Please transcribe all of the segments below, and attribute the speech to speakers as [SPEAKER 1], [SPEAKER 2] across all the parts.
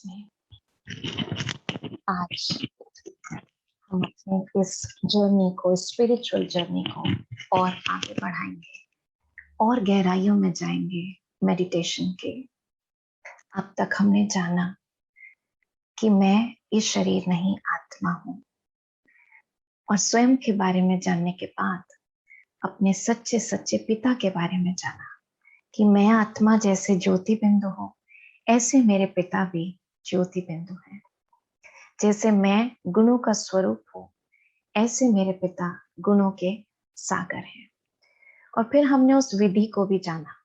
[SPEAKER 1] में आज हम अपने इस जर्नी को, स्पिरिचुअल जर्नी को और आगे बढ़ाएंगे और गहराइयों में जाएंगे मेडिटेशन के। अब तक हमने जाना कि मैं ये शरीर नहीं, आत्मा हूं, और स्वयं के बारे में जानने के बाद अपने सच्चे सच्चे पिता के बारे में जाना कि मैं आत्मा जैसे ज्योति बिंदु हूं, ऐसे मेरे पिता भी ज्योति बिंदु हैं। जैसे मैं गुणों का स्वरूप हूं, ऐसे मेरे पिता गुणों के सागर हैं। और फिर हमने उस विधि को भी जाना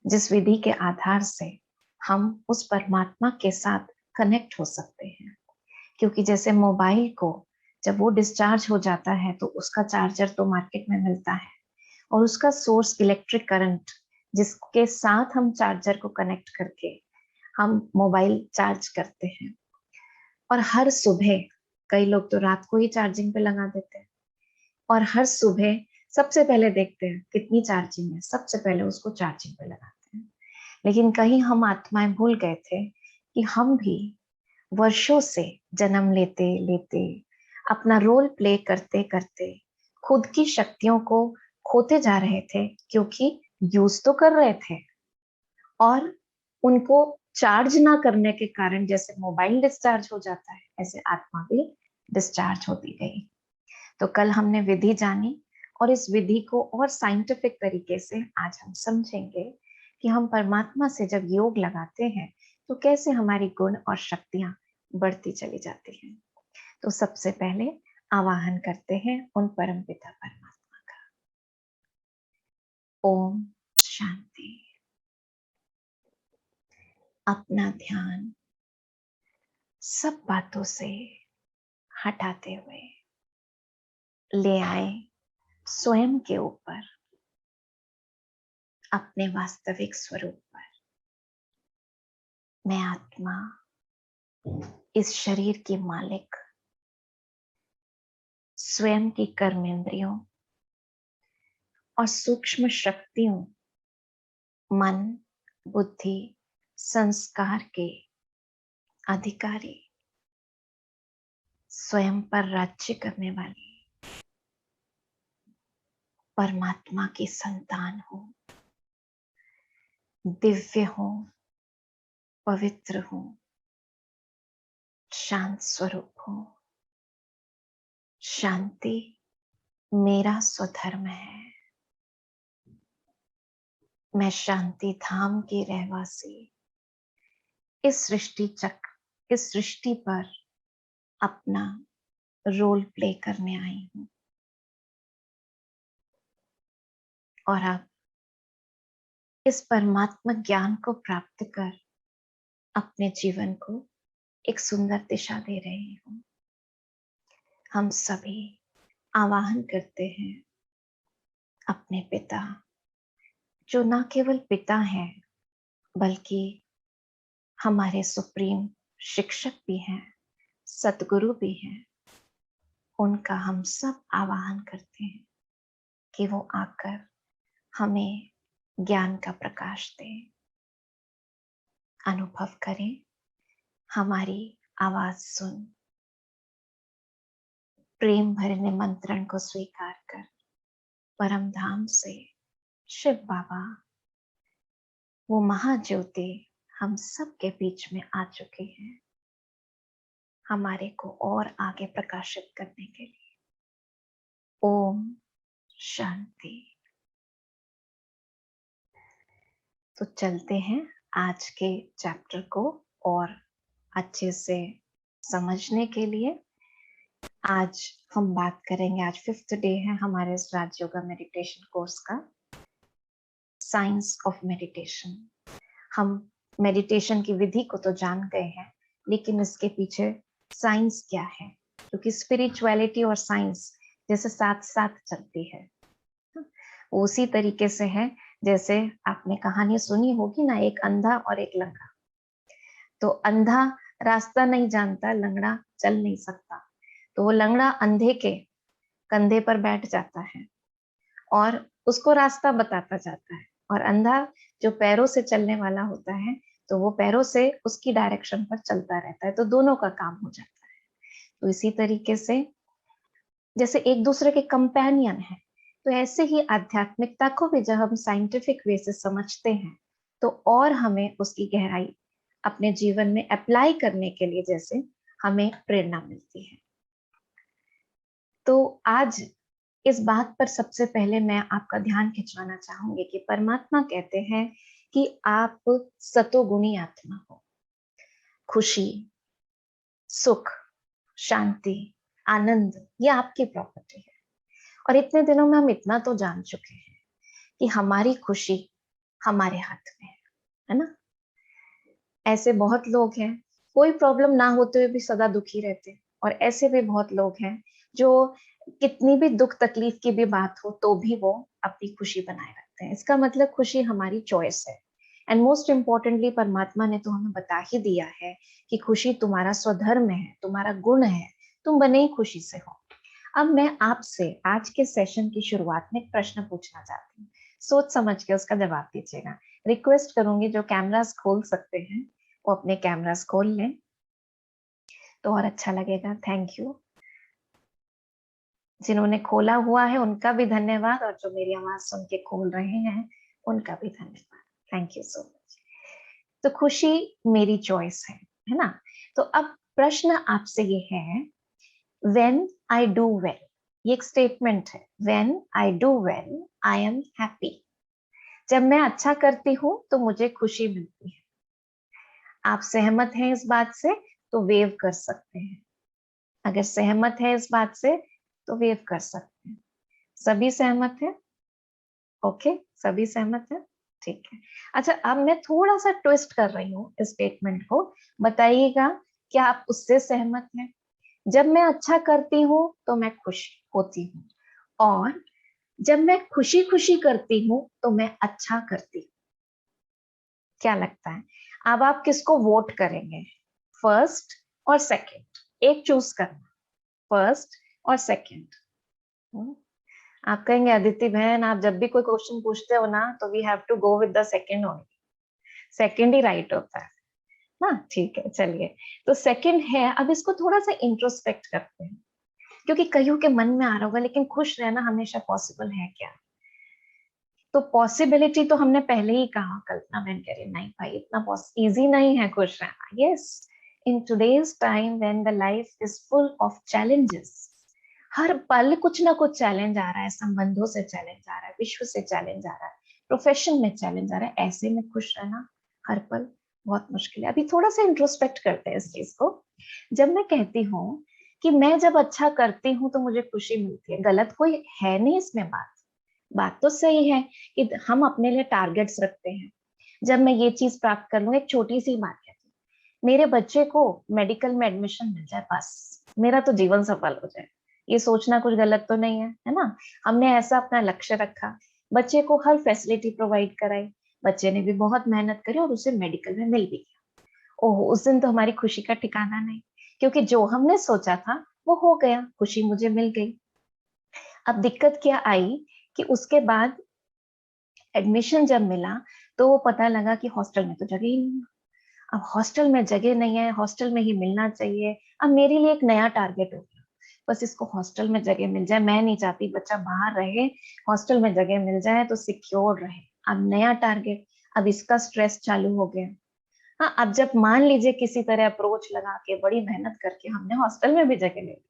[SPEAKER 1] जिस विधि के आधार से हम उस परमात्मा के साथ कनेक्ट हो सकते हैं। क्योंकि जैसे मोबाइल को जब वो डिस्चार्ज हो जाता है तो उसका चार्जर तो मार्केट में मिलता है, और उसका सोर्स इलेक्ट्रिक करंट जिसके साथ हम चार्जर को कनेक्ट करके हम मोबाइल चार्ज करते हैं। और हर सुबह, कई लोग तो रात को ही चार्जिंग पे लगा देते हैं, और हर सुबह सबसे पहले देखते हैं कितनी चार्जिंग है, सबसे पहले उसको चार्जिंग पे लगाते हैं। लेकिन कहीं हम आत्माएं भूल गए थे कि हम भी वर्षों से जन्म लेते लेते अपना रोल प्ले करते करते खुद की शक्तियों को खोते जा रहे थे, क्योंकि यूज तो कर रहे थे और उनको चार्ज ना करने के कारण जैसे मोबाइल डिस्चार्ज हो जाता है, ऐसे आत्मा भी डिस्चार्ज होती गई। तो कल हमने विधि जानी, और इस विधि को और साइंटिफिक तरीके से आज हम समझेंगे कि हम परमात्मा से जब योग लगाते हैं तो कैसे हमारी गुण और शक्तियां बढ़ती चली जाती हैं। तो सबसे पहले आवाहन करते हैं उन परम पिता परमात्मा का। ओम शांति। अपना ध्यान सब बातों से हटाते हुए ले आए स्वयं के ऊपर, अपने वास्तविक स्वरूप पर। मैं आत्मा, इस शरीर की मालिक, स्वयं की कर्मेंद्रियों और सूक्ष्म शक्तियों, मन, बुद्धि, संस्कार के अधिकारी, स्वयं पर राज्य करने वाली परमात्मा की संतान हूं, दिव्य हूं, पवित्र हूं, शांत स्वरूप हूं। शांति मेरा स्वधर्म है। मैं शांति धाम की रहवासी इस सृष्टि चक्र, इस सृष्टि पर अपना रोल प्ले करने आई हूं। और अब इस परमात्मा ज्ञान को प्राप्त कर अपने जीवन को एक सुंदर दिशा दे रही हूं। हम सभी आवाहन करते हैं अपने पिता, जो ना केवल पिता हैं बल्कि हमारे सुप्रीम शिक्षक भी हैं, सतगुरु भी हैं। उनका हम सब आवाहन करते हैं कि वो आकर हमें ज्ञान का प्रकाश दें। अनुभव करें, हमारी आवाज सुन, प्रेम भरे निमंत्रण को स्वीकार कर परम धाम से शिव बाबा, वो महाज्योति हम सब के बीच में आ चुके हैं, हमारे को और आगे प्रकाशित करने के लिए। ओम शांति। तो चलते हैं आज के चैप्टर को और अच्छे से समझने के लिए। आज हम बात करेंगे, आज 5th डे है हमारे इस राजयोगा मेडिटेशन कोर्स का, साइंस ऑफ मेडिटेशन। हम मेडिटेशन की विधि को तो जान गए हैं, लेकिन इसके पीछे साइंस क्या है, क्योंकि स्पिरिचुअलिटी और साइंस जैसे साथ साथ चलती है, उसी तरीके से है जैसे आपने कहानी सुनी होगी ना, एक अंधा और एक लंगड़ा। तो अंधा रास्ता नहीं जानता, लंगड़ा चल नहीं सकता, तो वो लंगड़ा अंधे के कंधे पर बैठ जाता है और उसको रास्ता बताता जाता है, और अंधा जो पैरों से चलने वाला होता है तो वो पैरों से उसकी डायरेक्शन पर चलता रहता है, तो दोनों का काम हो जाता है। तो इसी तरीके से जैसे एक दूसरे के कंपेनियन है, तो ऐसे ही आध्यात्मिकता को भी जब हम साइंटिफिक वे से समझते हैं तो और हमें उसकी गहराई अपने जीवन में अप्लाई करने के लिए जैसे हमें प्रेरणा मिलती है। तो आज इस बात पर सबसे पहले मैं आपका ध्यान खिंचवाना चाहूंगी कि परमात्मा कहते हैं कि आप सतोगुणी आत्मा हो। खुशी, सुख, शांति, आनंद ये आपकी प्रॉपर्टी है। और इतने दिनों में हम इतना तो जान चुके हैं कि हमारी खुशी हमारे हाथ में है ना। ऐसे बहुत लोग हैं कोई प्रॉब्लम ना होते हुए भी सदा दुखी रहते हैं, और ऐसे भी बहुत लोग हैं जो कितनी भी दुख तकलीफ की भी बात हो तो भी वो अपनी खुशी बनाए रखते हैं। इसका मतलब खुशी हमारी चॉइस है। एंड मोस्ट इम्पोर्टेंटली परमात्मा ने तो हमें बता ही दिया है कि खुशी तुम्हारा स्वधर्म है, तुम्हारा गुण है, तुम बने ही खुशी से हो। अब मैं आपसे आज के सेशन की शुरुआत में एक प्रश्न पूछना चाहती हूँ, सोच समझ के उसका जवाब दीजिएगा। रिक्वेस्ट करूंगी जो कैमरास खोल सकते हैं वो अपने कैमरास खोल लें तो और अच्छा लगेगा। Thank you. जिन्होंने खोला हुआ है उनका भी धन्यवाद, और जो मेरी आवाज सुन के खोल रहे हैं उनका भी धन्यवाद। Thank you so much. तो खुशी मेरी चॉइस है ना। तो अब प्रश्न आपसे ये है, when I do well, ये एक स्टेटमेंट है, when I do well, I am happy। जब मैं अच्छा करती हूँ तो मुझे खुशी मिलती है। आप सहमत हैं इस बात से तो वेव कर सकते हैं। अगर सहमत है इस बात से तो वेव कर सकते हैं। सभी सहमत हैं? ओके, सभी सहमत हैं, ठीक है। अच्छा, अब मैं थोड़ा सा ट्विस्ट कर रही हूँ इस स्टेटमेंट को, बताइएगा क्या आप उससे सहमत हैं? जब मैं अच्छा करती हूँ तो मैं खुश होती हूँ, और जब मैं खुशी खुशी करती हूँ तो मैं अच्छा करती हूँ। क्या लगता है? अब आप किसको वोट करेंगे, फर्स्ट और सेकंड? एक चूज करना, फर्स्ट और सेकंड। आप कहेंगे अदिति बहन आप जब भी कोई क्वेश्चन पूछते हो ना तो we have to go with the second only, second ही राइट होता है ना। ठीक है, चलिए, तो सेकंड है। अब इसको थोड़ा सा इंट्रोस्पेक्ट करते हैं, क्योंकि कईयों के मन में आ रहा होगा लेकिन खुश रहना हमेशा पॉसिबल है क्या? तो पॉसिबिलिटी तो हमने पहले ही कहा, कल्पना बहन कह रही नहीं भाई इतना इजी नहीं है खुश रहना। Yes, in today's time when the life is full of challenges, हर पल कुछ ना कुछ चैलेंज आ रहा है, संबंधों से चैलेंज आ रहा है, विश्व से चैलेंज आ रहा है, प्रोफेशन में चैलेंज आ रहा है, ऐसे में खुश रहना हर पल बहुत मुश्किल है। अभी थोड़ा सा इंट्रोस्पेक्ट करते हैं इस चीज को। जब मैं कहती हूँ कि मैं जब अच्छा करती हूँ तो मुझे खुशी मिलती है, गलत कोई है नहीं इसमें। बात तो सही है कि हम अपने लिए टारगेट्स रखते हैं। जब मैं ये चीज प्राप्त कर लूँ, एक छोटी सी बात है, मेरे बच्चे को मेडिकल में एडमिशन मिल जाए, बस मेरा तो जीवन सफल हो जाए। ये सोचना कुछ गलत तो नहीं है ना। हमने ऐसा अपना लक्ष्य रखा, बच्चे को हर फैसिलिटी प्रोवाइड कराई, बच्चे ने भी बहुत मेहनत करी और उसे मेडिकल में मिल भी गया। ओह, उस दिन तो हमारी खुशी का ठिकाना नहीं, क्योंकि जो हमने सोचा था वो हो गया, खुशी मुझे मिल गई। अब दिक्कत क्या आई कि उसके बाद एडमिशन जब मिला तो पता लगा कि हॉस्टल में तो जगह ही नहीं है। अब हॉस्टल में जगह नहीं है, हॉस्टल में ही मिलना चाहिए। अब मेरे लिए एक नया टारगेट हो गया, बस इसको हॉस्टल में जगह मिल जाए। मैं नहीं चाहती बच्चा बाहर रहे, हॉस्टल में जगह मिल जाए तो सिक्योर रहे। अब नया टारगेट, अब इसका स्ट्रेस चालू हो गया। हाँ, अब जब मान लीजिए किसी तरह अप्रोच लगा के बड़ी मेहनत करके हमने हॉस्टल में भी जगह ले ली।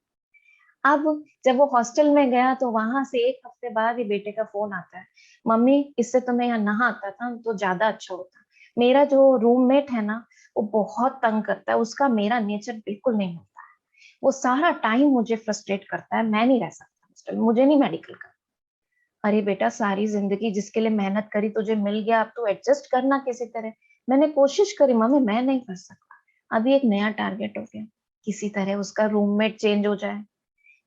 [SPEAKER 1] अब जब वो हॉस्टल में गया तो वहां से एक हफ्ते बाद ही बेटे का फोन आता है, मम्मी इससे तो मैं यहाँ नहा आता था तो ज्यादा अच्छा होता। मेरा जो रूममेट है ना वो बहुत तंग करता है, उसका मेरा नेचर बिल्कुल नहीं होता है, वो सारा टाइम मुझे फ्रस्ट्रेट करता है, मैं नहीं रह सकता हॉस्टल में, मुझे नहीं मेडिकल का। अरे बेटा, सारी जिंदगी जिसके लिए मेहनत करी तुझे मिल गया, अब तो एडजस्ट करना किसी तरह। मैंने कोशिश करी मम्मी, मैं नहीं कर सकता। अभी एक नया टारगेट हो गया, किसी तरह उसका रूममेट चेंज हो जाए।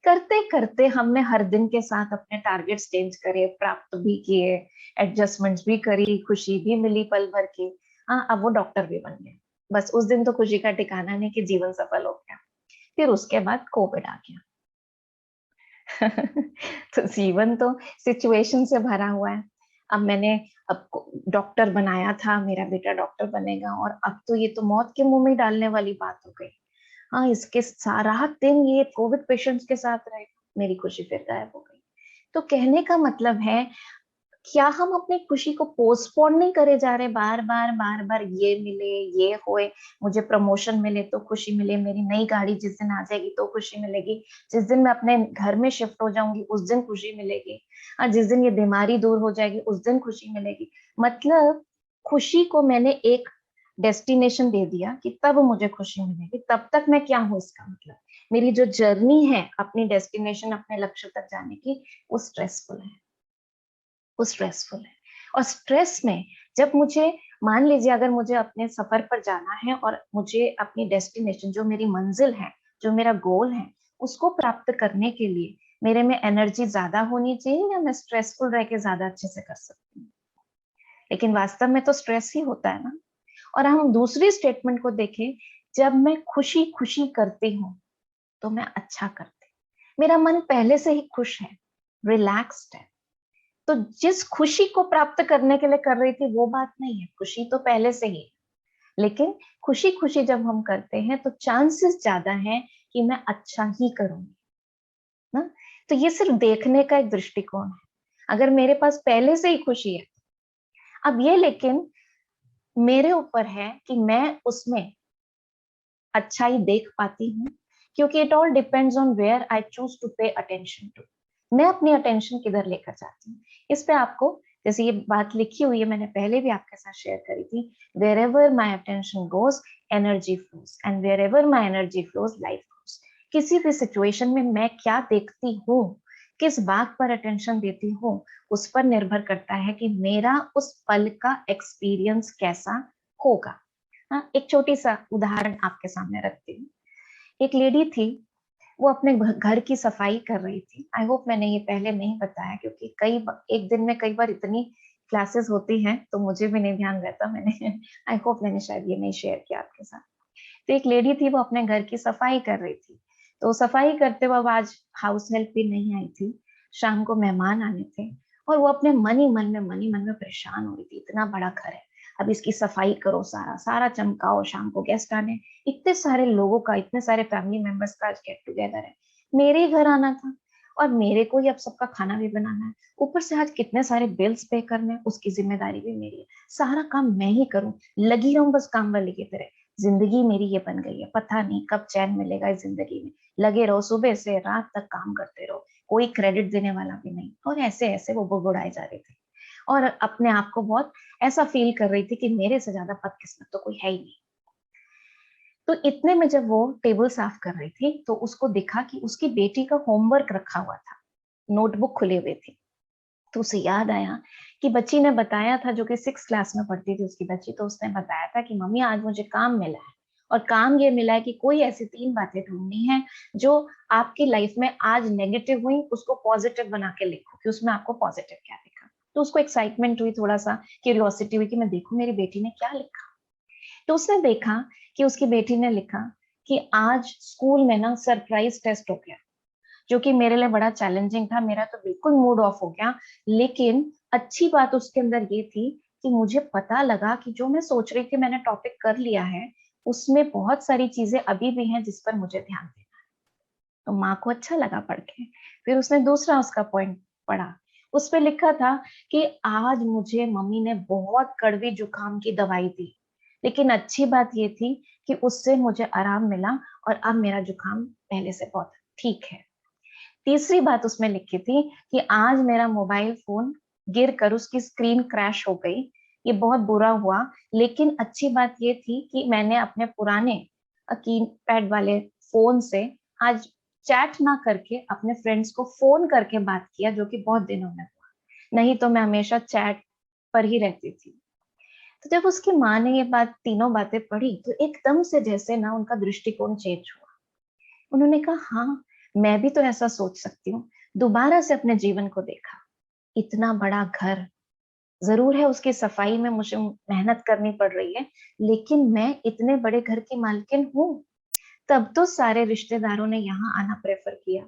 [SPEAKER 1] करते करते हमने हर दिन के साथ अपने टारगेट्स चेंज करे, प्राप्त भी किए, एडजस्टमेंट्स भी करी, खुशी भी मिली पल भर की। हाँ, अब वो डॉक्टर भी बन गया। बस उस दिन तो खुशी का ठिकाना नहीं कि जीवन सफल हो गया। फिर उसके बाद कोविड आ गया। तो जीवन तो सिचुएशन से भरा हुआ है। अब मैंने अब डॉक्टर बनाया था, मेरा बेटा डॉक्टर बनेगा, और अब तो ये तो मौत के मुंह में डालने वाली बात हो गई। हाँ, इसके सारा दिन ये कोविड पेशेंट्स के साथ रहे, मेरी खुशी फिर गायब हो गई। तो कहने का मतलब है, क्या हम अपनी खुशी को पोस्टपोन नहीं करे जा रहे, बार बार बार बार, ये मिले, ये होए, मुझे प्रमोशन मिले तो खुशी मिले, मेरी नई गाड़ी जिस दिन आ जाएगी तो खुशी मिलेगी, जिस दिन मैं अपने घर में शिफ्ट हो जाऊंगी उस दिन खुशी मिलेगी, और जिस दिन ये बीमारी दूर हो जाएगी उस दिन खुशी मिलेगी। मतलब खुशी को मैंने एक डेस्टिनेशन दे दिया कि तब मुझे खुशी मिलेगी, तब तक मैं क्या हूँ, इसका मतलब मेरी जो जर्नी है अपनी डेस्टिनेशन, अपने लक्ष्य तक जाने की, वो स्ट्रेसफुल है, वो स्ट्रेसफुल है। और स्ट्रेस में जब मुझे, मान लीजिए अगर मुझे अपने सफर पर जाना है और मुझे अपनी डेस्टिनेशन, जो मेरी मंजिल है, जो मेरा गोल है, उसको प्राप्त करने के लिए मेरे में एनर्जी ज्यादा होनी चाहिए, या मैं स्ट्रेसफुल रह के ज्यादा अच्छे से कर सकती हूँ? लेकिन वास्तव में तो स्ट्रेस ही होता है ना। और हम दूसरी स्टेटमेंट को देखें, जब मैं खुशी खुशी करती हूँ तो मैं अच्छा करती, मेरा मन पहले से ही खुश है, रिलैक्स्ड है। तो जिस खुशी को प्राप्त करने के लिए कर रही थी वो बात नहीं है, खुशी तो पहले से ही है। लेकिन खुशी खुशी जब हम करते हैं तो चांसेस ज्यादा हैं कि मैं अच्छा ही करूंगी ना। तो ये सिर्फ देखने का एक दृष्टिकोण है। अगर मेरे पास पहले से ही खुशी है, अब ये लेकिन मेरे ऊपर है कि मैं उसमें अच्छाई देख पाती हूँ, क्योंकि it all depends on where I choose to pay attention to. मैं अपनी अटेंशन किधर लेकर जाती हूँ, इस पे आपको, जैसे ये बात लिखी हुई है, मैंने पहले भी आपके साथ शेयर करी थी, wherever my attention goes energy flows, and wherever my energy flows life flows. किसी भी सिचुएशन में मैं क्या देखती हूँ, किस बात पर अटेंशन देती हूँ, उस पर निर्भर करता है कि मेरा उस पल का एक्सपीरियंस कैसा होगा। हाँ, एक छोटी सा उदाहरण आपके सामने रखती हूँ। एक लेडी थी, वो अपने घर की सफाई कर रही थी। आई होप मैंने ये पहले नहीं बताया, क्योंकि एक दिन में कई बार इतनी क्लासेस होती हैं तो मुझे भी नहीं ध्यान रहता। मैंने आई होप मैंने शायद ये नहीं शेयर किया आपके साथ। तो एक लेडी थी, वो अपने घर की सफाई कर रही थी। तो सफाई करते वक्त आज हाउस हेल्प भी नहीं आई थी, शाम को मेहमान आने थे, और वो अपने मन ही मन में परेशान हो रही थी, इतना बड़ा घर है, अब इसकी सफाई करो, सारा सारा चमकाओ, शाम को गेस्ट आने, इतने सारे लोगों का, इतने सारे फैमिली मेंबर्स का आज गेट टुगेदर है, मेरे ही घर आना था, और मेरे को ही अब सबका खाना भी बनाना है, ऊपर से आज कितने सारे बिल्स पे करने हैं, उसकी जिम्मेदारी भी मेरी है, सारा काम मैं ही करूं, लगी रहूं बस काम वाली की तरह। जिंदगी मेरी ये बन गई है, पता नहीं कब चैन मिलेगा इस जिंदगी में, लगे रहो सुबह से रात तक काम करते रहो, कोई क्रेडिट देने वाला भी नहीं। और ऐसे ऐसे वो बुड़बुड़ाई जा रही थी, और अपने आप को बहुत ऐसा फील कर रही थी कि मेरे से ज्यादा बदकिस्मत तो कोई है ही नहीं। तो इतने में जब वो टेबल साफ कर रही थी तो उसको दिखा कि उसकी बेटी का होमवर्क रखा हुआ था, नोटबुक खुले हुए थी। तो उसे याद आया कि बच्ची ने बताया था, जो कि 6 क्लास में पढ़ती थी उसकी बच्ची, तो उसने बताया था कि मम्मी आज मुझे काम मिला है, और काम ये मिला है कि कोई ऐसी 3 बातें ढूंढनी है जो आपकी लाइफ में आज नेगेटिव हुई, उसको पॉजिटिव बना के लिखो कि उसमें आपको पॉजिटिव क्या दिखा। तो उसको एक्साइटमेंट हुई, थोड़ा सा क्यूरियोसिटी हुई कि मैं देखूं मेरी बेटी ने क्या लिखा। तो उसने देखा कि उसकी बेटी ने लिखा कि आज स्कूल में ना सरप्राइज टेस्ट हो गया, जो कि मेरे लिए बड़ा चैलेंजिंग था, मेरा तो बिल्कुल मूड ऑफ हो गया। लेकिन अच्छी बात उसके अंदर ये थी कि मुझे पता लगा कि जो मैं सोच रही थी मैंने टॉपिक कर लिया है, उसमें बहुत सारी चीजें अभी भी हैं जिस पर मुझे ध्यान देना है। तो माँ को अच्छा लगा पढ़ के। फिर उसने दूसरा उसका पॉइंट पढ़ा, उस पे लिखा था कि आज मुझे मम्मी ने बहुत कड़वी जुकाम की दवाई दी, लेकिन अच्छी बात ये थी कि उससे मुझे आराम मिला, और अब मेरा जुकाम पहले से बहुत ठीक है। तीसरी बात उसमें लिखी थी कि आज मेरा मोबाइल फोन गिर कर उसकी स्क्रीन क्रैश हो गई, ये बहुत बुरा हुआ, लेकिन अच्छी बात ये थी कि मैंने अपने पुराने कीपैड वाले फोन से आज चैट ना करके अपने फ्रेंड्स को फोन करके बात किया, जो कि बहुत दिनों में हुआ, नहीं तो मैं हमेशा चैट पर ही रहती थी। तो जब उसकी माँ ने ये बात, तीनों बातें पढ़ी, तो एकदम से जैसे ना उनका दृष्टिकोण चेंज हुआ। उन्होंने कहा हाँ, मैं भी तो ऐसा सोच सकती हूँ। दोबारा से अपने जीवन को देखा, इतना बड़ा घर, जरूर है उसकी सफाई में मुझे मेहनत करनी पड़ रही है, लेकिन मैं इतने बड़े घर की मालकिन हूँ, तब तो सारे रिश्तेदारों ने यहाँ आना प्रेफर किया,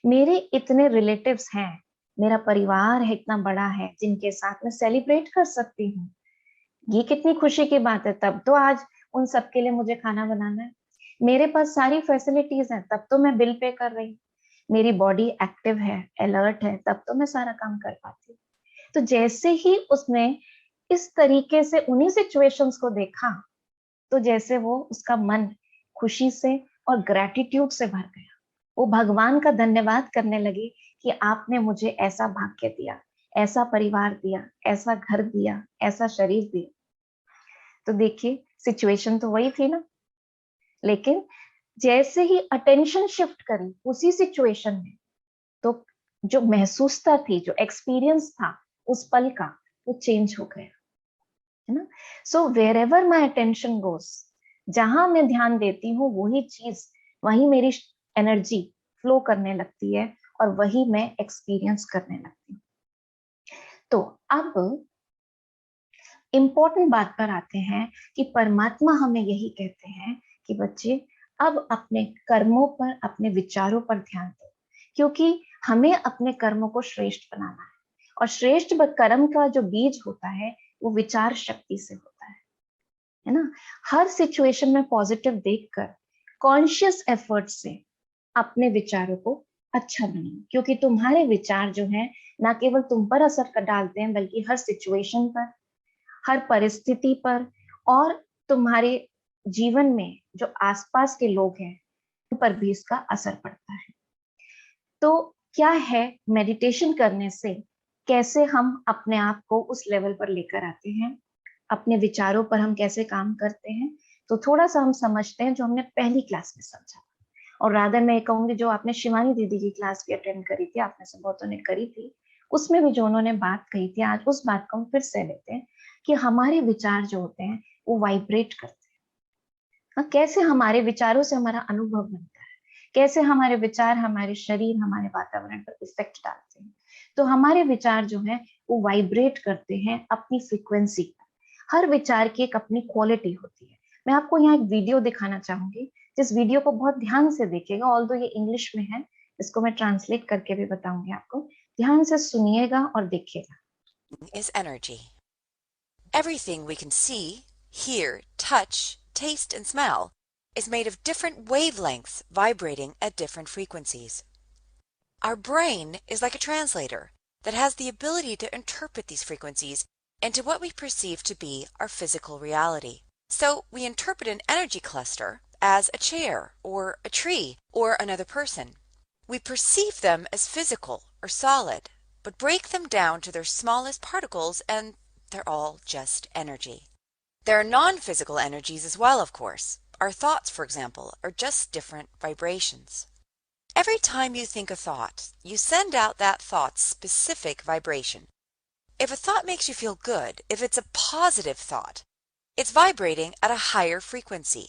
[SPEAKER 1] मेरे इतने रिलेटिव्स हैं, मेरा परिवार है इतना बड़ा है जिनके साथ मैं सेलिब्रेट कर सकती हूँ, ये कितनी खुशी की बात है। तब तो आज उन सबके लिए मुझे खाना बनाना है। मेरे पास सारी फैसिलिटीज हैं, तब तो मैं बिल पे कर रही हूँ। मेरी बॉडी एक्टिव है, अलर्ट है, तब तो मैं सारा काम कर पाती हूँ। तो जैसे ही उसने इस तरीके से उन्हीं सिचुएशंस को देखा, तो जैसे वो उसका मन खुशी से और ग्रैटिट्यूड से भर गया। वो भगवान का धन्यवाद करने लगी कि आपने मुझे ऐसा भाग्य दिया, ऐसा परिवार दिया, ऐसा घर दिया, ऐसा शरीर दिया। तो देखिए सिचुएशन तो वही थी ना, लेकिन जैसे ही अटेंशन शिफ्ट करी उसी सिचुएशन में, तो जो महसूसता थी, जो एक्सपीरियंस था उस पल का, वो चेंज हो गया, है ना। So wherever my attention goes, जहां मैं ध्यान देती हूँ वही चीज, वही मेरी एनर्जी फ्लो करने लगती है और वही मैं एक्सपीरियंस करने लगती हूँ। तो अब इंपॉर्टेंट बात पर आते हैं कि परमात्मा हमें यही कहते हैं कि बच्चे अब अपने कर्मों पर, अपने विचारों पर ध्यान दो, क्योंकि हमें अपने कर्मों को श्रेष्ठ बनाना है। और श्रेष्ठ कर्म का जो बीज होता है वो विचार शक्ति से होता है ना। हर सिचुएशन में पॉजिटिव देखकर कॉन्शियस एफर्ट से अपने विचारों को अच्छा बनाओ, क्योंकि तुम्हारे विचार जो है ना केवल तुम पर असर डालते हैं, बल्कि हर सिचुएशन पर, हर परिस्थिति पर, और तुम्हारे जीवन में जो आसपास के लोग हैं उन पर भी इसका असर पड़ता है। तो क्या है मेडिटेशन करने से, कैसे हम अपने आप को उस लेवल पर लेकर आते हैं, अपने विचारों पर हम कैसे काम करते हैं, तो थोड़ा सा हम समझते हैं जो हमने पहली क्लास में समझा। और रादर मैं कहूंगी जो आपने शिवानी दीदी की क्लास भी अटेंड करी थी, आपने से बहुतों ने करी थी, उसमें भी जो उन्होंने बात कही थी, आज उस बात को हम फिर से लेते हैं कि हमारे विचार जो होते हैं वो वाइब्रेट करते हैं। हाँ, कैसे हमारे विचारों से हमारा अनुभव बनता है, कैसे हमारे विचार हमारे शरीर, हमारे वातावरण पर इफेक्ट डालते हैं। तो हमारे विचार जो है वो वाइब्रेट करते हैं अपनी फ्रीक्वेंसी पर। हर विचार की एक अपनी क्वालिटी होती है। मैं आपको यहाँ एक वीडियो दिखाना चाहूंगी, जिस वीडियो को बहुत ध्यान से देखिएगा, ऑल्दो ये इंग्लिश में है, इसको मैं ट्रांसलेट करके भी बताऊंगी आपको। ध्यान से सुनिएगा और देखिएगा।
[SPEAKER 2] Is energy. Everything we can see, hear, touch, taste, and smell is made of different wavelengths vibrating at different frequencies. Our brain is like a translator that has the ability to interpret these frequencies into what we perceive to be our physical reality. So we interpret an energy cluster as a chair or a tree or another person. We perceive them as physical or solid, but break them down to their smallest particles and they're all just energy. There are non-physical energies as well, of course. Our thoughts, for example, are just different vibrations. Every time you think a thought, you send out that thought's specific vibration. If a thought makes you feel good, if it's a positive thought, it's vibrating at a higher frequency.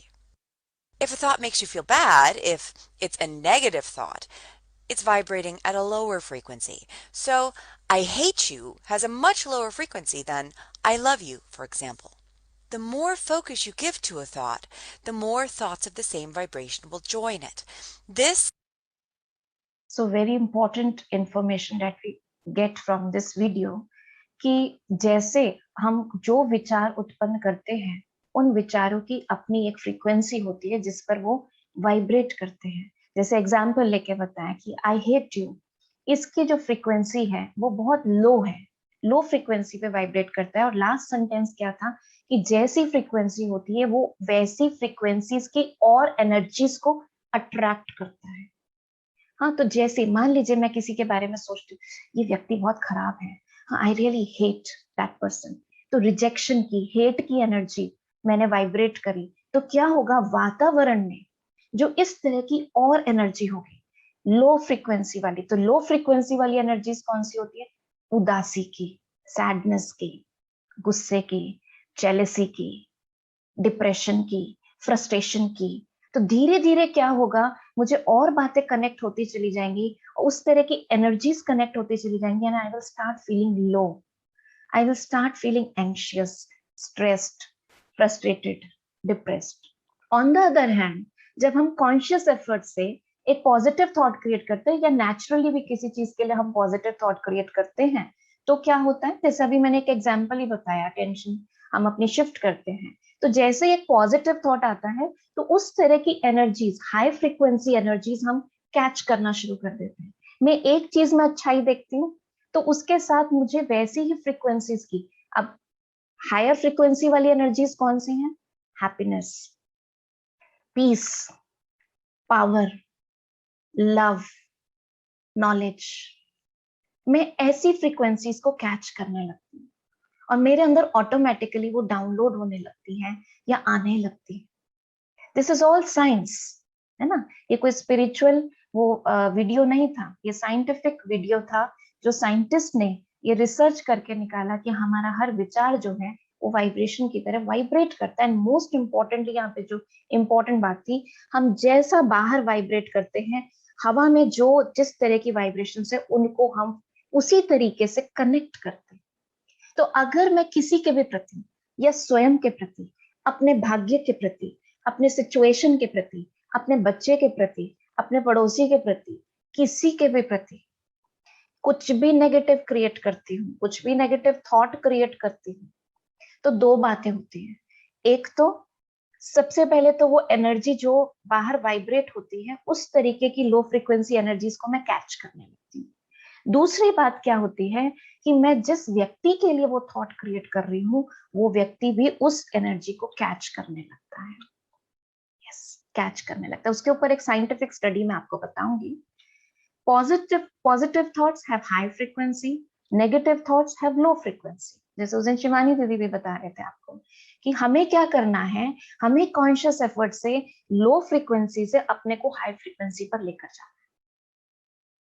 [SPEAKER 2] If a thought makes you feel bad, if it's a negative thought, it's vibrating at a lower frequency. So, I hate you has a much lower frequency than I love you, for example. The more focus you give to a thought, the more thoughts of the same vibration will join it. This
[SPEAKER 1] So very important information that we get from this video कि जैसे हम जो विचार उत्पन्न करते हैं, उन विचारों की अपनी एक फ्रीक्वेंसी होती है जिस पर वो वाइब्रेट करते हैं। जैसे एग्जाम्पल लेके बताया कि आई हेट यू, इसकी जो फ्रीक्वेंसी है वो बहुत लो है, लो फ्रीक्वेंसी पे वाइब्रेट करता है। और लास्ट सेंटेंस क्या था कि जैसी फ्रीक्वेंसी होती है वो वैसी फ्रीक्वेंसीज की और एनर्जीज को अट्रैक्ट करता है। हाँ, तो जैसे मान लीजिए मैं किसी के बारे में सोचती हूँ ये व्यक्ति बहुत खराब है, हाँ I really hate that person, तो रिजेक्शन की, हेट की एनर्जी मैंने वाइब्रेट करी, तो क्या होगा वातावरण में जो इस तरह की और एनर्जी होगी लो फ्रीक्वेंसी वाली। तो लो फ्रीक्वेंसी वाली एनर्जीज कौन सी होती है? उदासी की, सैडनेस की, गुस्से की, जेलसी की, डिप्रेशन की, फ्रस्ट्रेशन की। तो धीरे धीरे क्या होगा, मुझे और बातें कनेक्ट होती चली जाएंगी, उस तरह की एनर्जीज कनेक्ट होती चली जाएंगी, and I will start feeling low, I will start feeling anxious, stressed, frustrated, depressed. On the other hand, जब हम कॉन्शियस एफर्ट से एक पॉजिटिव थॉट क्रिएट करते हैं, या नेचुरली भी किसी चीज के लिए हम पॉजिटिव थॉट क्रिएट करते हैं, तो क्या होता है, जैसे अभी मैंने एक एग्जांपल ही बताया, टेंशन हम अपनी शिफ्ट करते हैं, तो जैसे ही एक पॉजिटिव थॉट आता है तो उस तरह की एनर्जीज, हाई फ्रिक्वेंसी एनर्जीज हम कैच करना शुरू कर देते हैं। मैं एक चीज में अच्छाई देखती हूँ तो उसके साथ मुझे वैसी ही फ्रिक्वेंसीज की, अब हायर फ्रिक्वेंसी वाली एनर्जीज कौन सी हैं? Happiness, peace, power, love, knowledge, मैं ऐसी फ्रीक्वेंसीज को कैच करने लगती हूँ और मेरे अंदर ऑटोमेटिकली वो डाउनलोड होने लगती है या आने लगती है। दिस इज ऑल साइंस, है ना। ये कोई स्पिरिचुअल वो वीडियो नहीं था, ये साइंटिफिक वीडियो था, जो साइंटिस्ट ने ये रिसर्च करके निकाला कि हमारा हर विचार जो है वो वाइब्रेशन की तरह वाइब्रेट करता है। एंड मोस्ट इंपॉर्टेंटली यहाँ पे जो इम्पोर्टेंट बात थी, हम जैसा बाहर वाइब्रेट करते हैं, हवा में जो जिस तरह की वाइब्रेशन है उनको हम उसी तरीके से कनेक्ट करते हैं। तो अगर मैं किसी के भी प्रति या स्वयं के प्रति, अपने भाग्य के प्रति, अपने सिचुएशन के प्रति, अपने बच्चे के प्रति, अपने पड़ोसी के प्रति, किसी के भी प्रति कुछ भी नेगेटिव क्रिएट करती हूँ, कुछ भी नेगेटिव थॉट क्रिएट करती हूँ, तो दो बातें होती हैं। एक तो सबसे पहले तो वो एनर्जी जो बाहर वाइब्रेट होती है, उस तरीके की लो फ्रिक्वेंसी एनर्जीज को मैं कैच करने लगती हूँ। दूसरी बात क्या होती है कि मैं जिस व्यक्ति के लिए वो थॉट क्रिएट कर रही हूँ, वो व्यक्ति भी उस एनर्जी को कैच करने लगता है। यस, कैच करने लगता है। उसके ऊपर एक साइंटिफिक स्टडी मैं आपको बताऊंगी। Positive thoughts have high frequency, negative thoughts have low frequency. जैसे उस दिन शिवानी दीदी भी बता रहे थे आपको कि हमें क्या करना है, हमें कॉन्शियस एफर्ट से लो फ्रीक्वेंसी से अपने को हाई फ्रीक्वेंसी पर लेकर जाना है,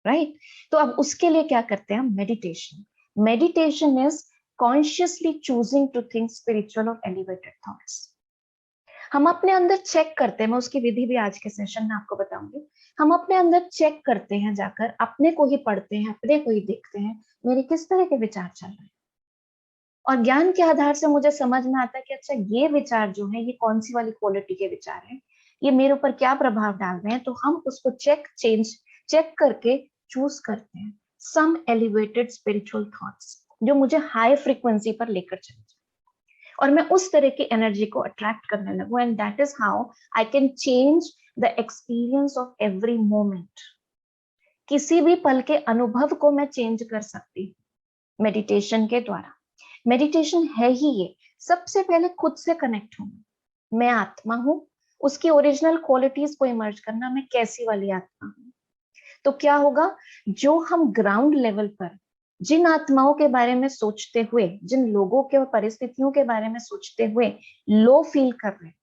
[SPEAKER 1] राइट। तो अब उसके लिए क्या करते हैं हम? Meditation. Meditation is consciously choosing to think spiritual और एलिवेटेड थॉट्स। हम अपने अंदर चेक करते हैं, मैं उसकी विधि भी आज के सेशन में आपको बताऊंगी। हम अपने अंदर चेक करते हैं, जाकर अपने को ही पढ़ते हैं, अपने को ही देखते हैं, मेरे किस तरह के विचार चल रहे हैं। और ज्ञान के आधार से मुझे समझ में आता है कि अच्छा, ये विचार जो है ये कौन सी वाली क्वालिटी के विचार हैं, ये मेरे ऊपर क्या प्रभाव डाल रहे हैं। तो हम उसको चेक करके चूज करते हैं सम एलिवेटेड स्पिरिचुअल थॉट्स जो मुझे हाई फ्रीक्वेंसी पर लेकर चले और मैं उस तरह की एनर्जी को अट्रैक्ट करने लगूं। And that is how I can change the experience of every moment. किसी भी पल के अनुभव को मैं चेंज कर सकती हूँ मेडिटेशन के द्वारा। मेडिटेशन है ही ये, सबसे पहले खुद से कनेक्ट हूं। मैं आत्मा हूं, उसकी ओरिजिनल क्वालिटीज को इमर्ज करना, मैं कैसी वाली आत्मा हूं। तो क्या होगा, जो हम ग्राउंड लेवल पर जिन आत्माओं के बारे में सोचते हुए, जिन लोगों के और परिस्थितियों के बारे में सोचते हुए लो फील कर रहे हैं,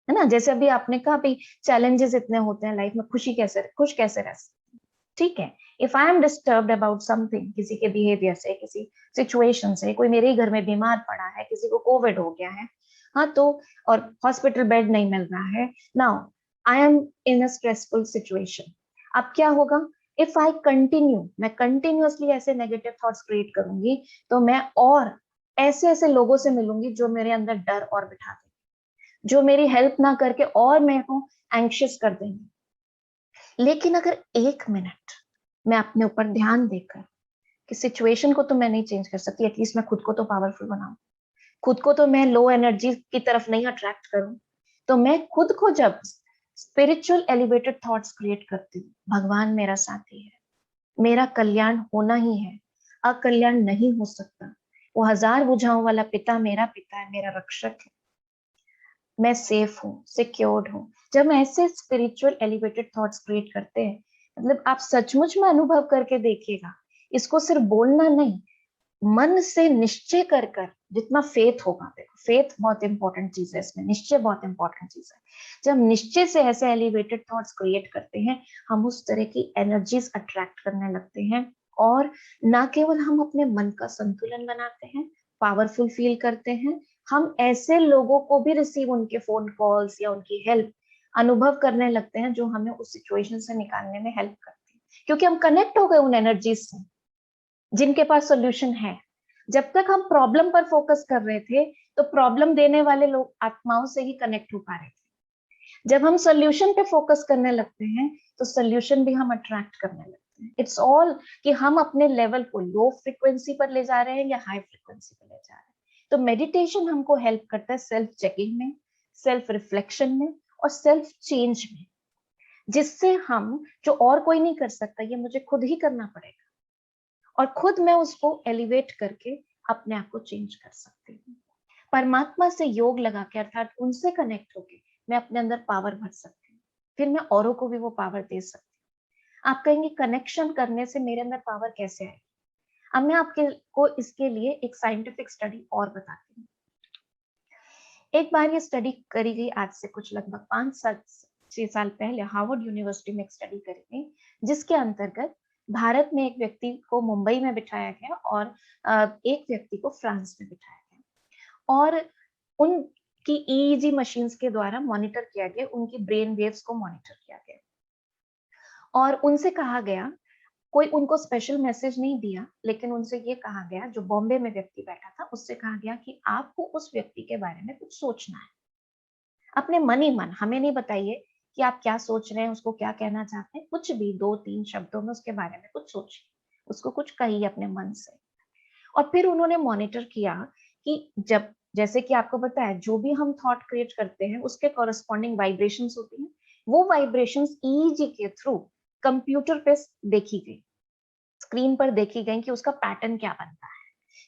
[SPEAKER 1] है ना। जैसे अभी आपने कहा भाई चैलेंजेस इतने होते हैं लाइफ में, खुश कैसे रह सकते, ठीक है। If I am disturbed about something, किसी के बिहेवियर से, किसी सिचुएशन से, कोई मेरे ही घर में बीमार पड़ा है, किसी को कोविड हो गया है, हाँ तो, और हॉस्पिटल बेड नहीं मिल रहा है, now I am in a stressful situation. अब क्या होगा, इफ आई कंटिन्यू, मैं कंटिन्यूअसली ऐसे नेगेटिव थॉट्स क्रिएट करूंगी, तो मैं और ऐसे ऐसे लोगों से मिलूंगी जो मेरे अंदर डर और बिठा देंगे, जो मेरी हेल्प ना करके और मेरे को एंग्शियस कर देंगे। लेकिन अगर 1 मिनट मैं अपने ऊपर ध्यान देकर कि सिचुएशन को तो मैं नहीं चेंज कर सकती, एटलीस्ट मैं खुद को तो पावरफुल बनाऊं, खुद को तो मैं लो एनर्जी की तरफ नहीं अट्रैक्ट करूं, तो मैं खुद को जब स्पिरिचुअल एलिवेटेड थॉट्स क्रिएट करती हूँ, भगवान मेरा साथी है, मेरा कल्याण होना ही है, अकल्याण नहीं हो सकता, वो 1000 भुजाओं वाला पिता मेरा पिता है, मेरा रक्षक है, मैं सेफ हूँ, सिक्योर्ड हूँ। जब हम ऐसे स्पिरिचुअल एलिवेटेड थॉट्स क्रिएट करते हैं, मतलब आप सचमुच में अनुभव करके देखिएगा, इसको सिर्फ बोलना नहीं, मन से निश्चय कर कर, जितना फेथ होगा, देखो फेथ बहुत इंपॉर्टेंट चीज है इसमें, निश्चय बहुत इंपॉर्टेंट चीज है। जब निश्चय से ऐसे एलिवेटेड थॉट्स क्रिएट करते हैं, हम उस तरह की एनर्जीज अट्रैक्ट करने लगते हैं। और ना केवल हम अपने मन का संतुलन बनाते हैं, पावरफुल फील करते हैं, हम ऐसे लोगों को भी रिसीव, उनके फोन कॉल्स या उनकी हेल्प अनुभव करने लगते हैं जो हमें उस सिचुएशन से निकालने में हेल्प करती है, क्योंकि हम कनेक्ट हो गए उन एनर्जीज से जिनके पास सोल्यूशन है। जब तक हम प्रॉब्लम पर फोकस कर रहे थे, तो प्रॉब्लम देने वाले लोग आत्माओं से ही कनेक्ट हो पा रहे थे। जब हम सोल्यूशन पे फोकस करने लगते हैं तो सोल्यूशन भी हम अट्रैक्ट करने लगते हैं। इट्स ऑल कि हम अपने लेवल को लो फ्रीक्वेंसी पर ले जा रहे हैं या हाई फ्रीक्वेंसी पर ले जा रहे हैं। तो मेडिटेशन हमको हेल्प करता है सेल्फ चेकिंग में, सेल्फ रिफ्लेक्शन में और सेल्फ चेंज में, जिससे हम जो और कोई नहीं कर सकता, ये मुझे खुद ही करना पड़ेगा और खुद मैं उसको एलिवेट करके अपने आप को चेंज कर सकती हूँ। परमात्मा से योग लगा के अर्थात उनसे कनेक्ट होके मैं अपने अंदर पावर भर सकती हूँ, फिर मैं औरों को भी वो पावर दे सकती हूँ। आप कहेंगे कनेक्शन करने से मेरे अंदर पावर कैसे आएगी? अब मैं आपके को इसके लिए एक साइंटिफिक स्टडी और बताती हूँ। एक बार ये स्टडी करी गई आज से कुछ लगभग 5-6 साल पहले हार्वर्ड यूनिवर्सिटी में एक स्टडी करी गई, जिसके अंतर्गत भारत में एक व्यक्ति को मुंबई में बिठाया गया और एक व्यक्ति को फ्रांस में बिठाया गया और उनकी ईईजी मशीन्स के द्वारा मॉनिटर किया गया, उनकी ब्रेन वेव्स को मॉनिटर किया गया और उनसे कहा गया, कोई उनको स्पेशल मैसेज नहीं दिया, लेकिन उनसे ये कहा गया, जो बॉम्बे में व्यक्ति बैठा था उससे कहा गया कि आपको उस व्यक्ति के बारे में कुछ सोचना है, अपने मन ही मन, हमें नहीं बताइए कि आप क्या सोच रहे हैं, उसको क्या कहना चाहते हैं, कुछ भी 2-3 शब्दों में उसके बारे में कुछ सोचिए, उसको कुछ कहिए अपने मन से। और फिर उन्होंने मॉनिटर किया कि जब, जैसे कि आपको पता है, जो भी हम थॉट क्रिएट करते हैं उसके कॉरेस्पॉन्डिंग वाइब्रेशंस होती हैं, वो वाइब्रेशंस ईईजी के थ्रू कंप्यूटर पे देखी गई, स्क्रीन पर देखी गई कि उसका पैटर्न क्या बनता है।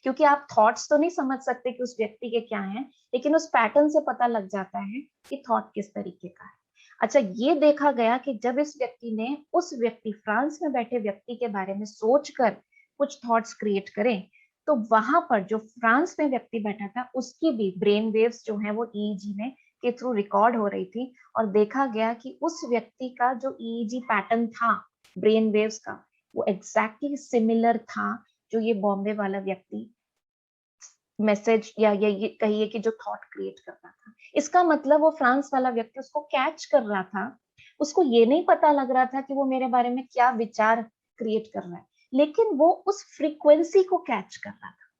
[SPEAKER 1] क्योंकि आप थॉट्स तो नहीं समझ सकते कि उस व्यक्ति के क्या हैं, लेकिन उस पैटर्न से पता लग जाता है कि थॉट किस तरीके का है। अच्छा, ये देखा गया कि जब इस व्यक्ति ने उस व्यक्ति, फ्रांस में बैठे व्यक्ति के बारे में सोचकर कुछ थॉट्स क्रिएट करें, तो वहां पर जो फ्रांस में व्यक्ति बैठा था उसकी भी ब्रेन वेव्स जो है वो ईईजी में के थ्रू रिकॉर्ड हो रही थी और देखा गया कि उस व्यक्ति का जो ईईजी पैटर्न था ब्रेन वेव्स का, वो एग्जैक्टली सिमिलर था जो ये बॉम्बे वाला व्यक्ति मैसेज या ये कहिए कि जो थॉट क्रिएट कर रहा था। इसका मतलब वो फ्रांस वाला व्यक्ति उसको कैच कर रहा था, उसको ये नहीं पता लग रहा था कि वो मेरे बारे में क्या विचार क्रिएट कर रहा है, लेकिन वो उस फ्रीक्वेंसी को कैच कर रहा था,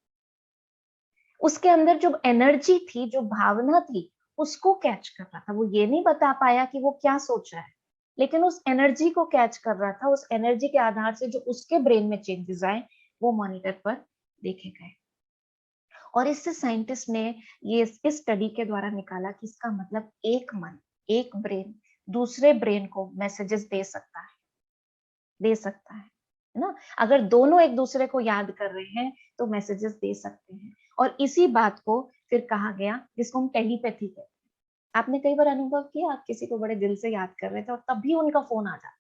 [SPEAKER 1] उसके अंदर जो एनर्जी थी, जो भावना थी, उसको कैच कर रहा था। वो ये नहीं बता पाया कि वो क्या सोच रहा है, लेकिन उस एनर्जी को कैच कर रहा था। उस एनर्जी के आधार से जो उसके ब्रेन में चेंजेस आए वो मॉनिटर पर देखे गए और इससे साइंटिस्ट ने ये इस स्टडी के द्वारा निकाला कि इसका मतलब एक मन, एक ब्रेन दूसरे ब्रेन को मैसेजेस दे सकता है ना? अगर दोनों एक दूसरे को याद कर रहे हैं तो मैसेजेस दे सकते हैं और इसी बात को फिर कहा गया, जिसको हम टेलीपैथी कहते हैं। आपने कई बार अनुभव किया, आप किसी को बड़े दिल से याद कर रहे थे और तभी उनका फोन आ जाता,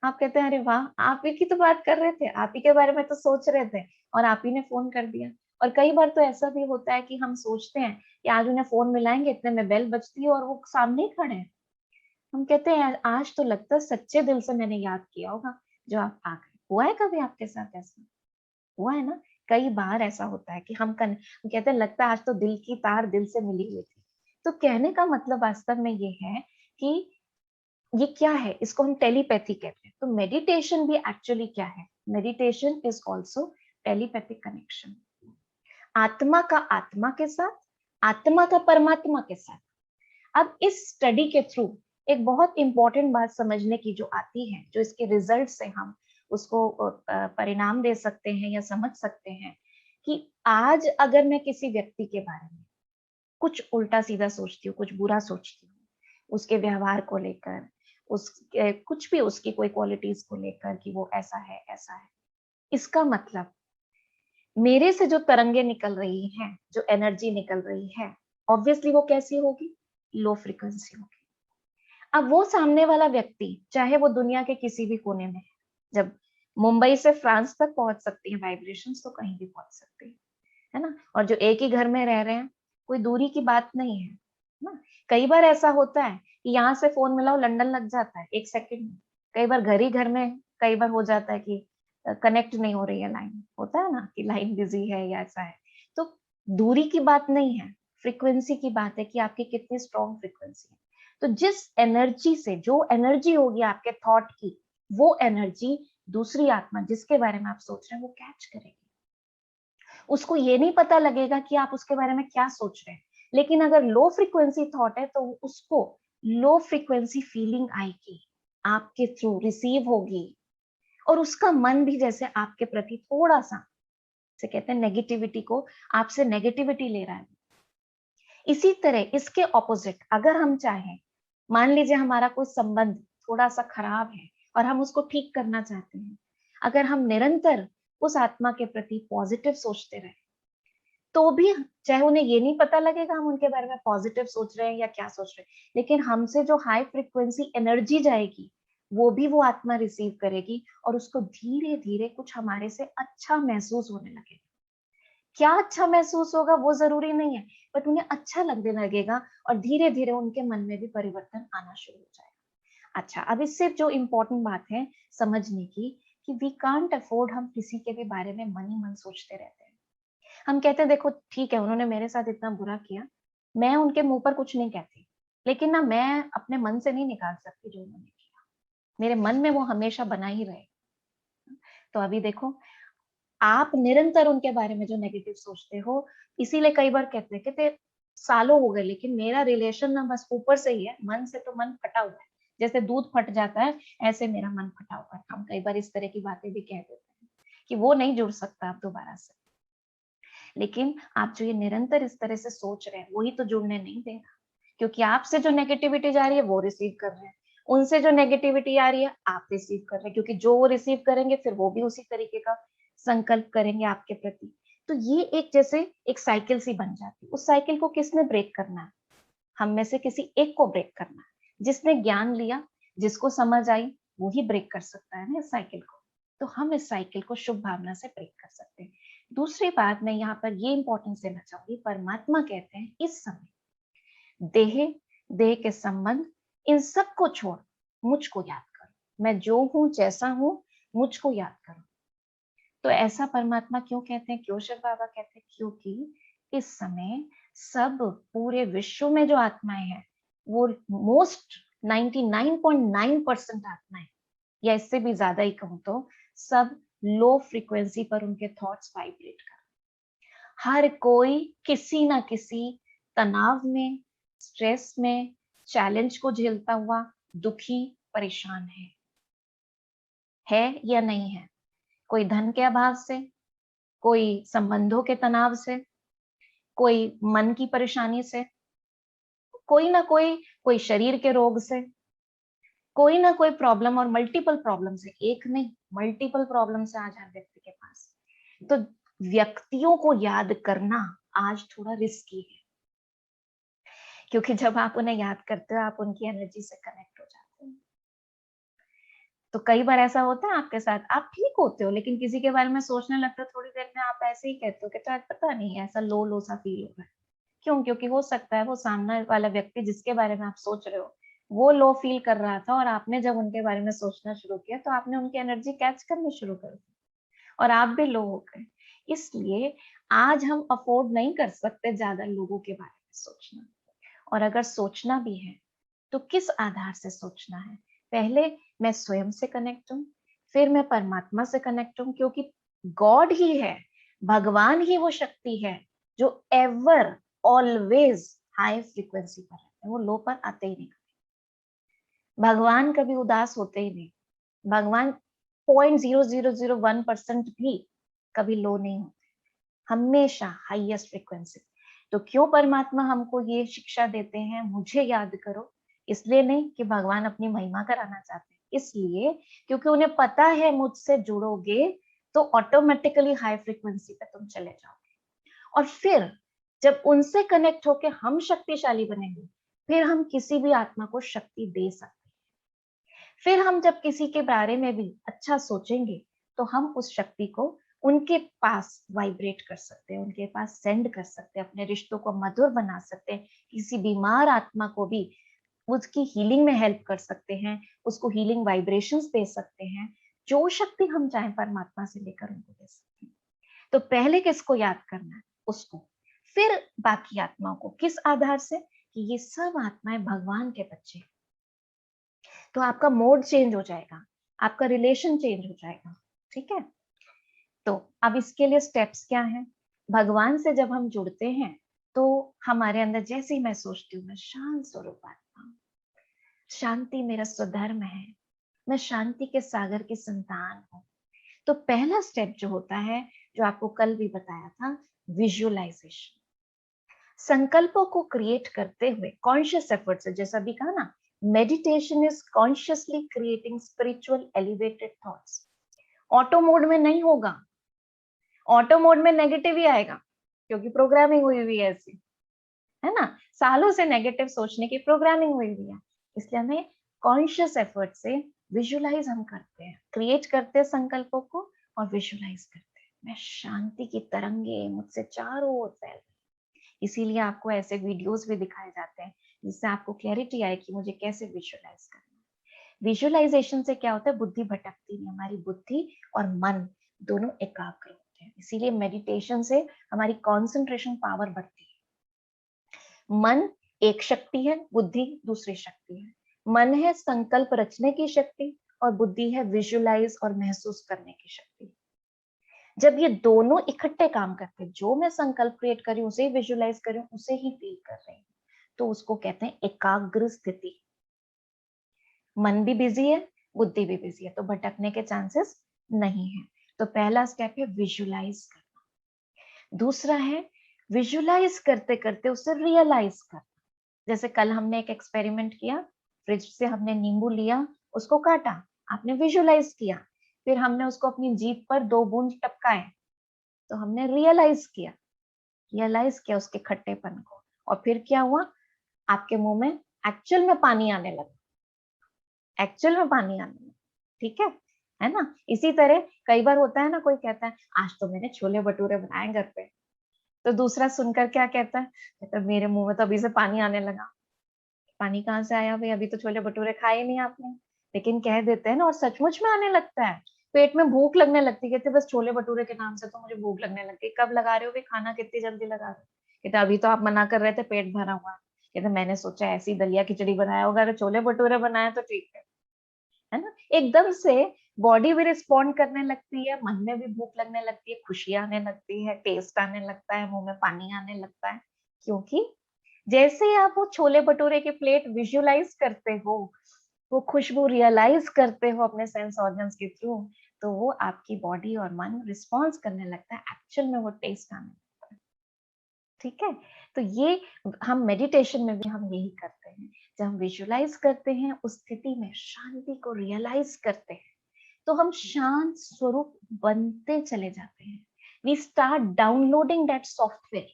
[SPEAKER 1] आप कहते हैं अरे वाह, आप ही की तो बात कर रहे थे, आप ही के बारे में तो सोच रहे थे और आप ही ने फोन कर दिया। और कई बार तो ऐसा भी होता है कि हम सोचते हैं कि आज उन्हें फोन मिलाएंगे, इतने में बेल बजती है और वो सामने ही खड़े हैं। हम कहते हैं आज तो लगता है सच्चे दिल से मैंने याद किया होगा जो आप आ गए। हुआ है कभी आपके साथ ऐसा? हुआ है ना? कई बार ऐसा होता है कि हम कहते हैं लगता है आज तो दिल की तार दिल से मिली हुई थी। तो कहने का मतलब वास्तव में ये है कि ये क्या है, इसको हम टेलीपैथी कहते हैं। तो मेडिटेशन भी एक्चुअली क्या है? Meditation is also telepathic connection, आत्मा का आत्मा के साथ, आत्मा का परमात्मा के साथ। अब इस स्टडी के थ्रू एक बहुत इंपॉर्टेंट बात समझने की जो आती है, जो इसके रिजल्ट से हम उसको परिणाम दे सकते हैं या समझ सकते हैं कि आज अगर मैं किसी व्यक्ति के बारे में कुछ उल्टा सीधा सोचती हूँ, कुछ बुरा सोचती हूँ, उसके व्यवहार को लेकर, उस कुछ भी उसकी कोई क्वालिटीज को लेकर कि वो ऐसा है, ऐसा है, इसका मतलब मेरे से जो तरंगे निकल रही हैं, जो एनर्जी निकल रही है, ऑब्वियसली वो कैसी होगी? लो फ्रीक्वेंसी होगी। अब वो सामने वाला व्यक्ति, चाहे वो दुनिया के किसी भी कोने में है, जब मुंबई से फ्रांस तक पहुंच सकती है वाइब्रेशंस, तो कहीं भी पहुंच सकती है ना? और जो एक ही घर में रह रहे हैं, कोई दूरी की बात नहीं है ना? कई बार ऐसा होता है कि यहाँ से फोन मिलाओ, लंदन लग जाता है 1 सेकंड में। कई बार घर ही घर में, कई बार हो जाता है कि कनेक्ट नहीं हो रही है लाइन, होता है ना कि लाइन बिजी है या ऐसा है। तो दूरी की बात नहीं है, फ्रीक्वेंसी की बात है कि आपकी कितनी स्ट्रॉन्ग फ्रीक्वेंसी है। तो जिस एनर्जी से, जो एनर्जी होगी आपके थॉट की, वो एनर्जी दूसरी आत्मा जिसके बारे में आप सोच रहे हैं वो कैच करेगी। उसको ये नहीं पता लगेगा कि आप उसके बारे में क्या सोच रहे हैं, लेकिन अगर लो फ्रीक्वेंसी थॉट है तो उसको लो फ्रीक्वेंसी फीलिंग आएगी, आपके थ्रू रिसीव होगी, और उसका मन भी जैसे आपके प्रति थोड़ा सा, से कहते हैं नेगेटिविटी को, आपसे नेगेटिविटी ले रहा है। इसी तरह इसके ऑपोजिट अगर हम चाहें, मान लीजिए हमारा कोई संबंध थोड़ा सा खराब है और हम उसको ठीक करना चाहते हैं, अगर हम निरंतर उस आत्मा के प्रति पॉजिटिव सोचते रहे, तो भी चाहे उन्हें ये नहीं पता लगेगा हम उनके बारे में पॉजिटिव सोच रहे हैं या क्या सोच रहे हैं, लेकिन हमसे जो हाई फ्रिक्वेंसी एनर्जी जाएगी वो भी वो आत्मा रिसीव करेगी, और उसको धीरे धीरे कुछ हमारे से अच्छा महसूस होने लगेगा। क्या अच्छा महसूस होगा वो जरूरी नहीं है, बट उन्हें अच्छा लगने लगेगा और धीरे धीरे उनके मन में भी परिवर्तन आना शुरू हो जाएगा। अच्छा, अब इससे जो इम्पोर्टेंट बात है समझने की, कि वी कांट अफोर्ड हम किसी के भी बारे में मन ही मन सोचते रहते हैं। हम कहते हैं देखो ठीक है उन्होंने मेरे साथ इतना बुरा किया, मैं उनके मुंह पर कुछ नहीं कहती, लेकिन ना मैं अपने मन से नहीं निकाल सकती जो उन्होंने किया, मेरे मन में वो हमेशा बना ही रहे। तो अभी देखो, आप निरंतर उनके बारे में जो नेगेटिव सोचते हो, इसीलिए कई बार कहते सालों हो गए लेकिन मेरा रिलेशन ना बस ऊपर से ही है, मन से तो मन फटा हुआ है, जैसे दूध फट जाता है ऐसे मेरा मन फटा हुआ है। हम कई बार इस तरह की बातें भी कह देते हैं कि वो नहीं जुड़ सकता अब दोबारा से, लेकिन आप जो ये निरंतर इस तरह से सोच रहे हैं वही तो जुड़ने नहीं दे रहा, क्योंकि आपसे जो नेगेटिविटी जा रही है वो रिसीव कर रहे हैं, उनसे जो नेगेटिविटी आ रही है आप रिसीव कर रहे हैं, क्योंकि जो वो रिसीव करेंगे फिर वो भी उसी तरीके का संकल्प करेंगे आपके प्रति। तो ये एक जैसे एक साइकिल सी बन जाती है। उस साइकिल को किसने ब्रेक करना है? हम में से किसी एक को ब्रेक करना है। जिसने ज्ञान लिया, जिसको समझ आई, वो ही ब्रेक कर सकता है ना इस साइकिल को। तो हम इस साइकिल को शुभ भावना से ब्रेक कर सकते हैं। दूसरी बात मैं यहाँ पर ये इंपॉर्टेंस देना चाहूंगी, परमात्मा कहते हैं इस समय देह, देह के संबंध, इन सबको छोड़ मुझको याद करो, मैं जो हूं जैसा हूं मुझको याद करो। तो ऐसा परमात्मा क्यों कहते हैं, क्यों शिव बाबा कहते हैं? क्योंकि इस समय सब पूरे विश्व में जो आत्माएं हैं वो मोस्ट 99.9% आत्माएं, या इससे भी ज्यादा ही कहूं तो सब लो फ्रीक्वेंसी पर उनके थॉट्स वाइब्रेट कर, हर कोई किसी ना किसी तनाव में, स्ट्रेस में, चैलेंज को झेलता हुआ दुखी, परेशान है या नहीं है? कोई धन के अभाव से, कोई संबंधों के तनाव से, कोई मन की परेशानी से, कोई ना कोई शरीर के रोग से, कोई ना कोई प्रॉब्लम, और मल्टीपल प्रॉब्लम से, एक नहीं मल्टीपल प्रॉब्लम से आज हर व्यक्ति के पास। तो व्यक्तियों को याद करना आज थोड़ा रिस्की है, क्योंकि जब आप उन्हें याद करते हो आप उनकी एनर्जी से कनेक्ट हो जाते हो। तो कई बार ऐसा होता है आपके साथ, आप ठीक होते हो लेकिन किसी के बारे में सोचने लगते हो, थोड़ी देर में आप ऐसे ही कहते हो कि शायद पता नहीं ऐसा लो लो सा फील हो रहा है। क्यों? क्योंकि हो सकता है वो सामने वाला व्यक्ति जिसके बारे में आप सोच रहे हो वो लो फील कर रहा था, और आपने जब उनके बारे में सोचना शुरू किया तो आपने उनकी एनर्जी कैच करनी शुरू कर दी और आप भी लो हो गए। इसलिए आज हम अफोर्ड नहीं कर सकते ज्यादा लोगों के बारे में सोचना, और अगर सोचना भी है तो किस आधार से सोचना है? पहले मैं स्वयं से कनेक्ट हूँ, फिर मैं परमात्मा से कनेक्ट हूँ, क्योंकि गॉड ही है, भगवान ही वो शक्ति है जो एवर ऑलवेज हाई फ्रीक्वेंसी पर रहते हैं, वो लो पर आते ही नहीं। भगवान कभी उदास होते ही नहीं, भगवान 0.0001% भी कभी लो नहीं होते, हमेशा हाईएस्ट फ्रीक्वेंसी। तो क्यों परमात्मा हमको ये शिक्षा देते हैं मुझे याद करो? इसलिए नहीं कि भगवान अपनी महिमा कराना चाहते हैं, इसलिए क्योंकि उन्हें पता है मुझसे जुड़ोगे तो ऑटोमेटिकली हाई फ्रीक्वेंसी पे तुम चले जाओगे, और फिर जब उनसे कनेक्ट होके हम शक्तिशाली बनेंगे, फिर हम किसी भी आत्मा को शक्ति दे सकते हैं। फिर हम जब किसी के बारे में भी अच्छा सोचेंगे तो हम उस शक्ति को उनके पास वाइब्रेट कर सकते हैं, उनके पास सेंड कर सकते हैं, अपने रिश्तों को मधुर बना सकते हैं, किसी बीमार आत्मा को भी उसकी हीलिंग में हेल्प कर सकते हैं, उसको हीलिंग वाइब्रेशंस दे सकते हैं, जो शक्ति हम चाहें परमात्मा से लेकर उनको दे सकते हैं। तो पहले किसको याद करना है? उसको, फिर बाकी आत्माओं को। किस आधार से? कि ये सब आत्माएं भगवान के बच्चे हैं। तो आपका मोड चेंज हो जाएगा, आपका रिलेशन चेंज हो जाएगा। ठीक है, तो अब इसके लिए स्टेप्स क्या हैं? भगवान से जब हम जुड़ते हैं तो हमारे अंदर, जैसे ही मैं सोचती हूँ मैं शांत स्वरूप आत्मा हूँ, शांति मेरा स्वधर्म है, मैं शांति के सागर की संतान हूँ। तो पहला स्टेप जो होता है, जो आपको कल भी बताया था, विजुअलाइजेशन। संकल्पों को क्रिएट करते हुए कॉन्शियस एफर्ट से, जैसा भी कहा ना, meditation is consciously creating spiritual elevated thoughts. Auto mode में नहीं होगा, ऑटो मोड में नेगेटिव ही आएगा, क्योंकि प्रोग्रामिंग हुई हुई है ऐसी, है ना, सालों से नेगेटिव सोचने की प्रोग्रामिंग हुई हुई है। इसलिए हमें कॉन्शियस एफर्ट से विजुअलाइज हम करते हैं, क्रिएट करते हैं संकल्पों को और विजुअलाइज करते हैं, मैं शांति की तरंगे मुझसे चारों ओर फैल रही। इसीलिए आपको ऐसे वीडियोस भी दिखाए जाते हैं जिससे आपको क्लैरिटी आए कि मुझे कैसे विजुअलाइज करना है। विजुअलाइजेशन से क्या होता है, बुद्धि भटकती नहीं, हमारी बुद्धि और मन दोनों एकाग्र होते हैं। इसीलिए मेडिटेशन से हमारी कॉन्सेंट्रेशन पावर बढ़ती है। मन एक शक्ति है, बुद्धि दूसरी शक्ति है। मन है संकल्प रचने की शक्ति और बुद्धि है विजुअलाइज और महसूस करने की शक्ति। जब ये दोनों इकट्ठे काम करते हैं, जो मैं संकल्प क्रिएट कर रही हूँ उसे ही विजुअलाइज कर रही हूँ, उसे ही फील कर रही हूँ, तो उसको कहते हैं एकाग्र स्थिति। मन भी बिजी है, बुद्धि भी बिजी है, तो भटकने के चांसेस नहीं है। तो पहला स्टेप है विजुअलाइज करना। दूसरा है विजुअलाइज करते करते उसे रियलाइज करना। जैसे कल हमने एक एक्सपेरिमेंट किया, फ्रिज से हमने नींबू लिया, उसको काटा, आपने विजुअलाइज किया, फिर हमने उसको अपनी जीभ पर 2 बूंद टपकाए, तो हमने रियलाइज किया उसके खट्टेपन को, और फिर क्या हुआ, आपके मुंह में एक्चुअल में पानी आने लगा, एक्चुअल में पानी आने लगा। ठीक है ना। इसी तरह कई बार होता है ना, कोई कहता है आज तो मैंने छोले भटूरे बनाए घर पे, तो दूसरा सुनकर क्या कहता है, कहता है मेरे मुंह में तो अभी से पानी आने लगा। पानी कहाँ से आया भाई, अभी तो छोले भटूरे खाए नहीं आपने। लेकिन कह देते हैं ना, और सचमुच में आने लगता है, पेट में भूख लगने लगती है। कहते बस छोले भटूरे के नाम से तो मुझे भूख लगने लगती है। कब लगा रहे हो भाई खाना, कितनी जल्दी लगा रहे हो। कहते अभी तो आप मना कर रहे थे, पेट भरा हुआ है। कहते मैंने सोचा ऐसी दलिया खिचड़ी बनाया होगा, अगर छोले भटूरे बनाया तो ठीक है ना। एकदम से बॉडी भी रिस्पॉन्ड करने लगती है, मन में भी भूख लगने लगती है, खुशी आने लगती है, टेस्ट आने लगता है, मुंह में पानी आने लगता है। क्योंकि जैसे ही आप वो छोले भटूरे की प्लेट विजुअलाइज करते हो, वो खुशबू रियलाइज करते हो अपने सेंस ऑर्गन्स के थ्रू, तो वो आपकी बॉडी और मन रिस्पॉन्स करने लगता है, एक्चुअल में वो टेस्ट आने लगता है। ठीक है। तो ये हम मेडिटेशन में भी हम यही करते हैं। जब हम विजुअलाइज करते हैं, उस स्थिति में शांति को रियलाइज करते हैं, तो हम शांत स्वरूप बनते चले जाते हैं। We start downloading that software.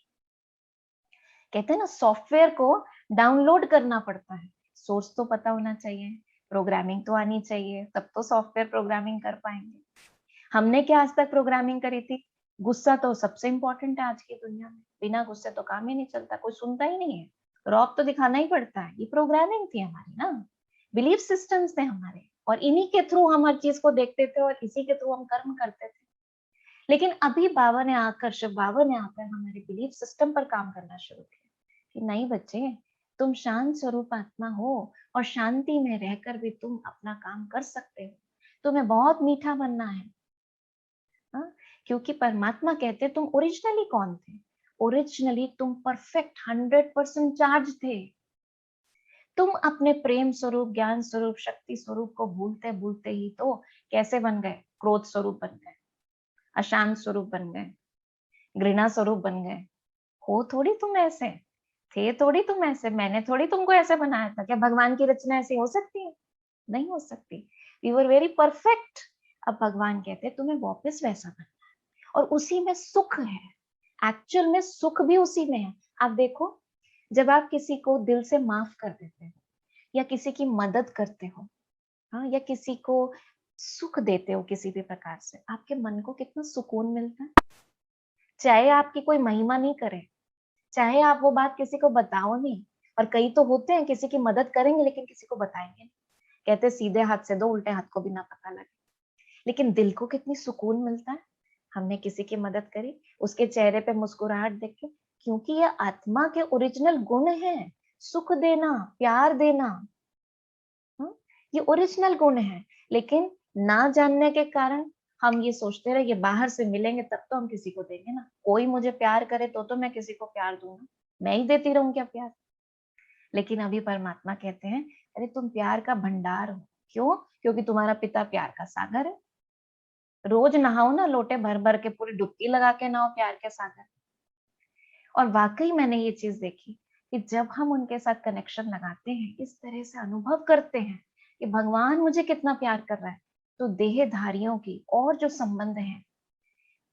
[SPEAKER 1] कहते हैं ना, सॉफ्टवेयर को डाउनलोड करना पड़ता है, सोर्स तो पता होना चाहिए, प्रोग्रामिंग तो आनी चाहिए, तब तो सॉफ्टवेयर प्रोग्रामिंग कर पाएंगे। हमने क्या आज तक प्रोग्रामिंग करी थी, गुस्सा तो सबसे इंपॉर्टेंट है आज की दुनिया में, बिना गुस्से तो काम ही नहीं चलता, कोई सुनता ही नहीं है, रौब तो दिखाना ही पड़ता है। ये प्रोग्रामिंग थी हमारी ना, बिलीफ सिस्टम्स थे हमारे, और इन्हीं के थ्रू हम हर चीज को देखते थे और इसी के थ्रू हम कर्म करते थे। लेकिन अभी बाबा ने आकर, शिव बाबा ने आकर हमारे बिलीफ सिस्टम पर काम करना शुरू किया कि नहीं बच्चे, तुम शांत स्वरूप आत्मा हो और शांति में रहकर भी तुम अपना काम कर सकते हो। तुम्हें बहुत मीठा बनना है। हाँ? क्योंकि परमात्मा कहते तुम ओरिजिनली कौन थे, ओरिजिनली तुम परफेक्ट 100% चार्ज थे। तुम अपने प्रेम स्वरूप, ज्ञान स्वरूप, शक्ति स्वरूप को भूलते भूलते ही तो कैसे बन गए, क्रोध स्वरूप बन गए, अशांत स्वरूप बन गए, घृणा स्वरूप बन गए। हो थोड़ी तुम ऐसे, थे थोड़ी तुम ऐसे, मैंने थोड़ी तुमको ऐसे बनाया था। क्या भगवान की रचना ऐसी हो सकती है? नहीं हो सकती। We were very perfect. अब भगवान कहते हैं तुम्हें वापस वैसा बनना है, और उसी में सुख है। एक्चुअल में सुख भी उसी में है। आप देखो, जब आप किसी को दिल से माफ कर देते हो या किसी की मदद करते हो, हाँ, या किसी को सुख देते हो किसी भी प्रकार से, आपके मन को कितना सुकून मिलता है। चाहे आपकी कोई महिमा नहीं करे, चाहे आप वो बात किसी को बताओ नहीं, और कई तो होते हैं किसी की मदद करेंगे लेकिन किसी को बताएंगे नहीं, कहते सीधे हाथ से दो, उल्टे हाथ को भी ना पता लगे। लेकिन दिल को कितनी सुकून मिलता है, हमने किसी की मदद करी, उसके चेहरे पे मुस्कुराहट देख के, क्योंकि ये आत्मा के ओरिजिनल गुण है, सुख देना, प्यार देना। ये ओरिजिनल गुण है। लेकिन ना जानने के कारण हम ये सोचते रहे, ये बाहर से मिलेंगे तब तो हम किसी को देंगे ना, कोई मुझे प्यार करे तो मैं किसी को प्यार दूंगा, मैं ही देती रहूं क्या प्यार। लेकिन अभी परमात्मा कहते हैं अरे तुम प्यार का भंडार हो। क्यों? क्योंकि तुम्हारा पिता प्यार का सागर है। रोज नहाओ ना, लोटे भर भर के, पूरी डुबकी लगा के नहाओ प्यार के सागर। और वाकई मैंने ये चीज देखी कि जब हम उनके साथ कनेक्शन लगाते हैं, इस तरह से अनुभव करते हैं कि भगवान मुझे कितना प्यार कर रहा है, तो देहधारियों की और जो संबंध हैं,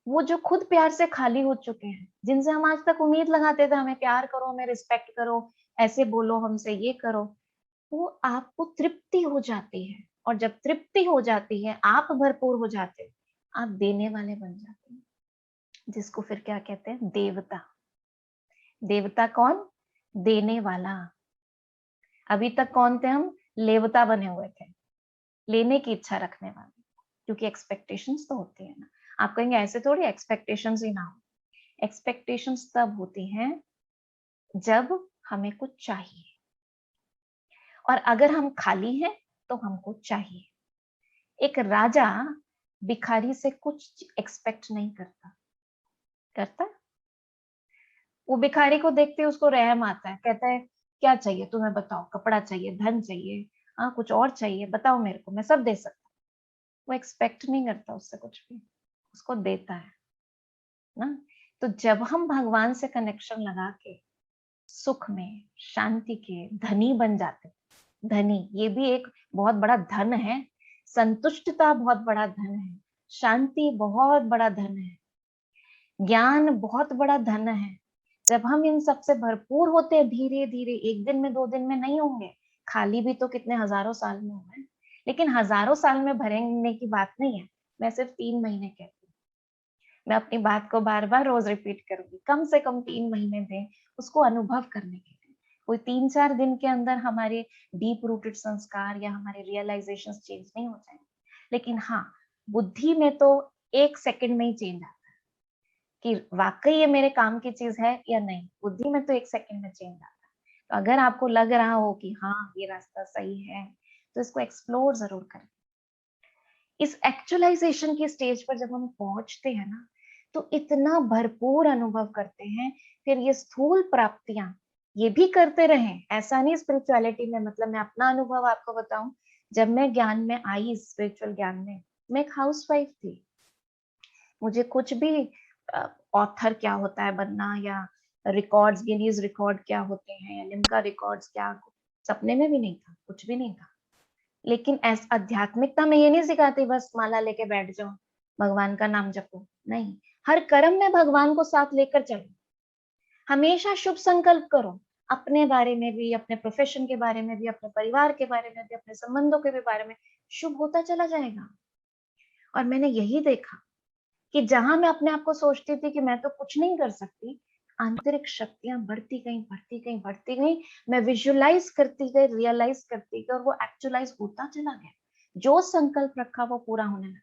[SPEAKER 1] वो जो खुद प्यार से खाली हो चुके हैं, जिनसे हम आज तक उम्मीद लगाते थे हमें प्यार करो, हमें रिस्पेक्ट करो, ऐसे बोलो, हमसे ये करो, वो आपको तृप्ति हो जाती है। और जब तृप्ति हो जाती है, आप भरपूर हो जाते हैं, आप देने वाले बन जाते हैं, जिसको फिर क्या कहते हैं? देवता। देवता कौन? देने वाला। अभी तक कौन थे हम? लेवता बने हुए थे, लेने की इच्छा रखने वाले, क्योंकि एक्सपेक्टेशंस तो होती है ना। आप कहेंगे ऐसे थोड़ी एक्सपेक्टेशंस ही ना हो। एक्सपेक्टेशंस तब होती हैं जब हमें कुछ चाहिए, और अगर हम खाली हैं तो हमको चाहिए। एक राजा भिखारी से कुछ एक्सपेक्ट नहीं करता। करता? वो भिखारी को देखते ही उसको रहम आता है, कहता है क्या चाहिए तुम्हें, बताओ, कपड़ा चाहिए, धन चाहिए, हाँ कुछ और चाहिए, बताओ मेरे को, मैं सब दे सकता हूँ। वो एक्सपेक्ट नहीं करता उससे कुछ भी, उसको देता है ना। तो जब हम भगवान से कनेक्शन लगा के सुख में, शांति के धनी बन जाते, धनी ये भी एक बहुत बड़ा धन है, संतुष्टता बहुत बड़ा धन है, शांति बहुत बड़ा धन है, ज्ञान बहुत बड़ा धन है। जब हम इन सबसे भरपूर होते हैं, धीरे धीरे, एक दिन में 2 दिन में नहीं होंगे, खाली भी तो कितने हजारों साल में हुए हैं। लेकिन हजारों साल में भरने की बात नहीं है, मैं सिर्फ 3 महीने कहती हूँ। मैं अपनी बात को बार बार रोज रिपीट करूंगी, कम से कम 3 महीने दें उसको अनुभव करने के लिए। कोई 3-4 दिन के अंदर हमारे डीप रूटेड संस्कार या हमारे रियलाइजेशन चेंज नहीं हो जाएंगे, लेकिन हाँ, बुद्धि में तो 1 सेकंड में ही चेंज आता है कि वाकई ये मेरे काम की चीज है या नहीं। बुद्धि में तो 1 सेकंड में चेंज आता है। तो अगर आपको लग रहा हो कि हाँ ये रास्ता सही है, तो इसको एक्सप्लोर जरूर करें। इस एक्चुअलाइजेशन की स्टेज पर जब हम पहुंचते हैं ना, तो इतना भरपूर अनुभव करते हैं। फिर ये स्थूल प्राप्तियां ये भी करते रहें, ऐसा नहीं स्पिरिचुअलिटी में, मतलब मैं अपना अनुभव आपको बताऊं, जब मैं ज्ञान में आई, स्पिरिचुअल ज्ञान में, मैं एक हाउसवाइफ थी। मुझे कुछ भी ऑथर क्या होता है बनना, या रिकॉर्ड्स, गिनीज रिकॉर्ड क्या होते हैं, या लिम्का रिकॉर्ड्स क्या, सपने में भी नहीं था, कुछ भी नहीं था। लेकिन ऐस आध्यात्मिकता में ये नहीं सिखाती बस माला लेके बैठ जाओ, भगवान का नाम जपो, नहीं, हर कर्म में भगवान को साथ लेकर चलो। हमेशा शुभ संकल्प करो, अपने बारे में भी, अपने प्रोफेशन के बारे में भी, अपने परिवार के बारे में भी, अपने संबंधों के भी बारे में, शुभ होता चला जाएगा। और मैंने यही देखा कि जहां मैं अपने आप को सोचती थी कि मैं तो कुछ नहीं कर सकती, आंतरिक शक्तियां बढ़ती गई, बढ़ती गई, बढ़ती गई। मैं विजुअलाइज करती गई, रियलाइज करती गई, और वो एक्चुअलाइज होता चला गया। जो संकल्प रखा वो पूरा होने लगा।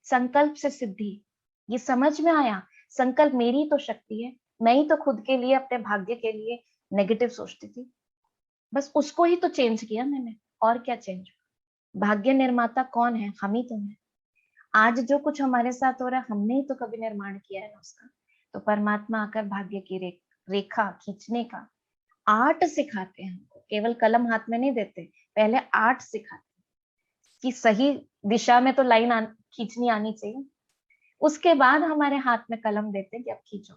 [SPEAKER 1] संकल्प से सिद्धि, ये समझ में आया, संकल्प मेरी तो शक्ति है। मैं ही तो खुद के लिए, अपने भाग्य के लिए नेगेटिव सोचती थी, बस उसको ही तो चेंज किया मैंने। और क्या चेंज? भाग्य निर्माता कौन है? हम ही तो हैं। आज जो कुछ हमारे साथ हो रहा है, हमने ही तो कभी निर्माण किया है ना उसका। तो परमात्मा आकर भाग्य की रेखा खींचने का आर्ट सिखाते हैं हमको, केवल कलम हाथ में नहीं देते, पहले आर्ट सिखाते हैं कि सही दिशा में तो लाइन खींचनी आनी चाहिए, उसके बाद हमारे हाथ में कलम देते हैं कि अब खींचो।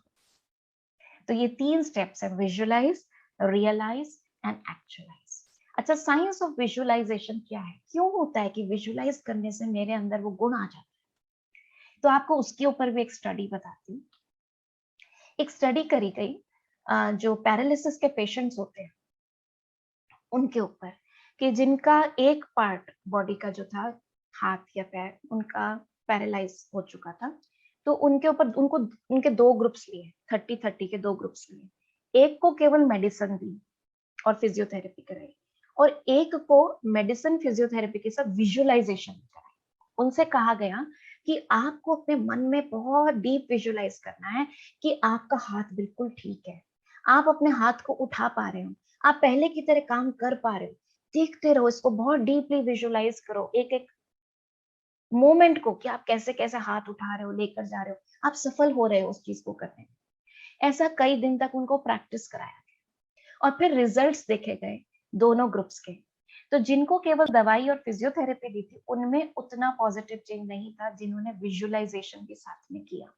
[SPEAKER 1] तो ये 3 स्टेप्स है, विजुअलाइज, रियलाइज एंड एक्चुअलाइज। अच्छा, साइंस ऑफ विजुअलाइजेशन क्या है? क्यों होता है कि विजुअलाइज करने से मेरे अंदर वो गुण आ जाता है? तो आपको उसके ऊपर भी एक स्टडी बताती हूँ। एक स्टडी करी गई जो पैरालिसिस के पेशेंट्स होते हैं उनके ऊपर, कि जिनका एक पार्ट बॉडी का जो था, हाथ या पैर, उनका पैरालाइज हो चुका था। तो उनके ऊपर उनको उनके 2 ग्रुप्स लिए, 30-30 के 2 ग्रुप्स लिए। एक को केवल मेडिसिन दी और फिजियोथेरेपी कराई, और एक को मेडिसिन फिजियोथेरेपी के साथ विजुअलाइजेशन कराई। उनसे कहा गया कि आपको अपने मन में बहुत डीप विजुअलाइज करना है कि आपका हाथ बिल्कुल ठीक है, आप अपने हाथ को उठा पा रहे हो, आप पहले की तरह काम कर पा रहे हो। देखते रहो इसको, बहुत डीपली विजुअलाइज करो एक एक मोमेंट को, कि आप कैसे कैसे हाथ उठा रहे हो, लेकर जा रहे हो, आप सफल हो रहे हो उस चीज को करने में। ऐसा कई दिन तक उनको प्रैक्टिस कराया गया, और फिर रिजल्ट्स देखे गए दोनों ग्रुप्स के। तो जिनको केवल दवाई और फिजियोथेरेपी दी थी उनमें उतना पॉजिटिव चेंज नहीं था जिन्होंने विजुअलाइजेशन के साथ में किया।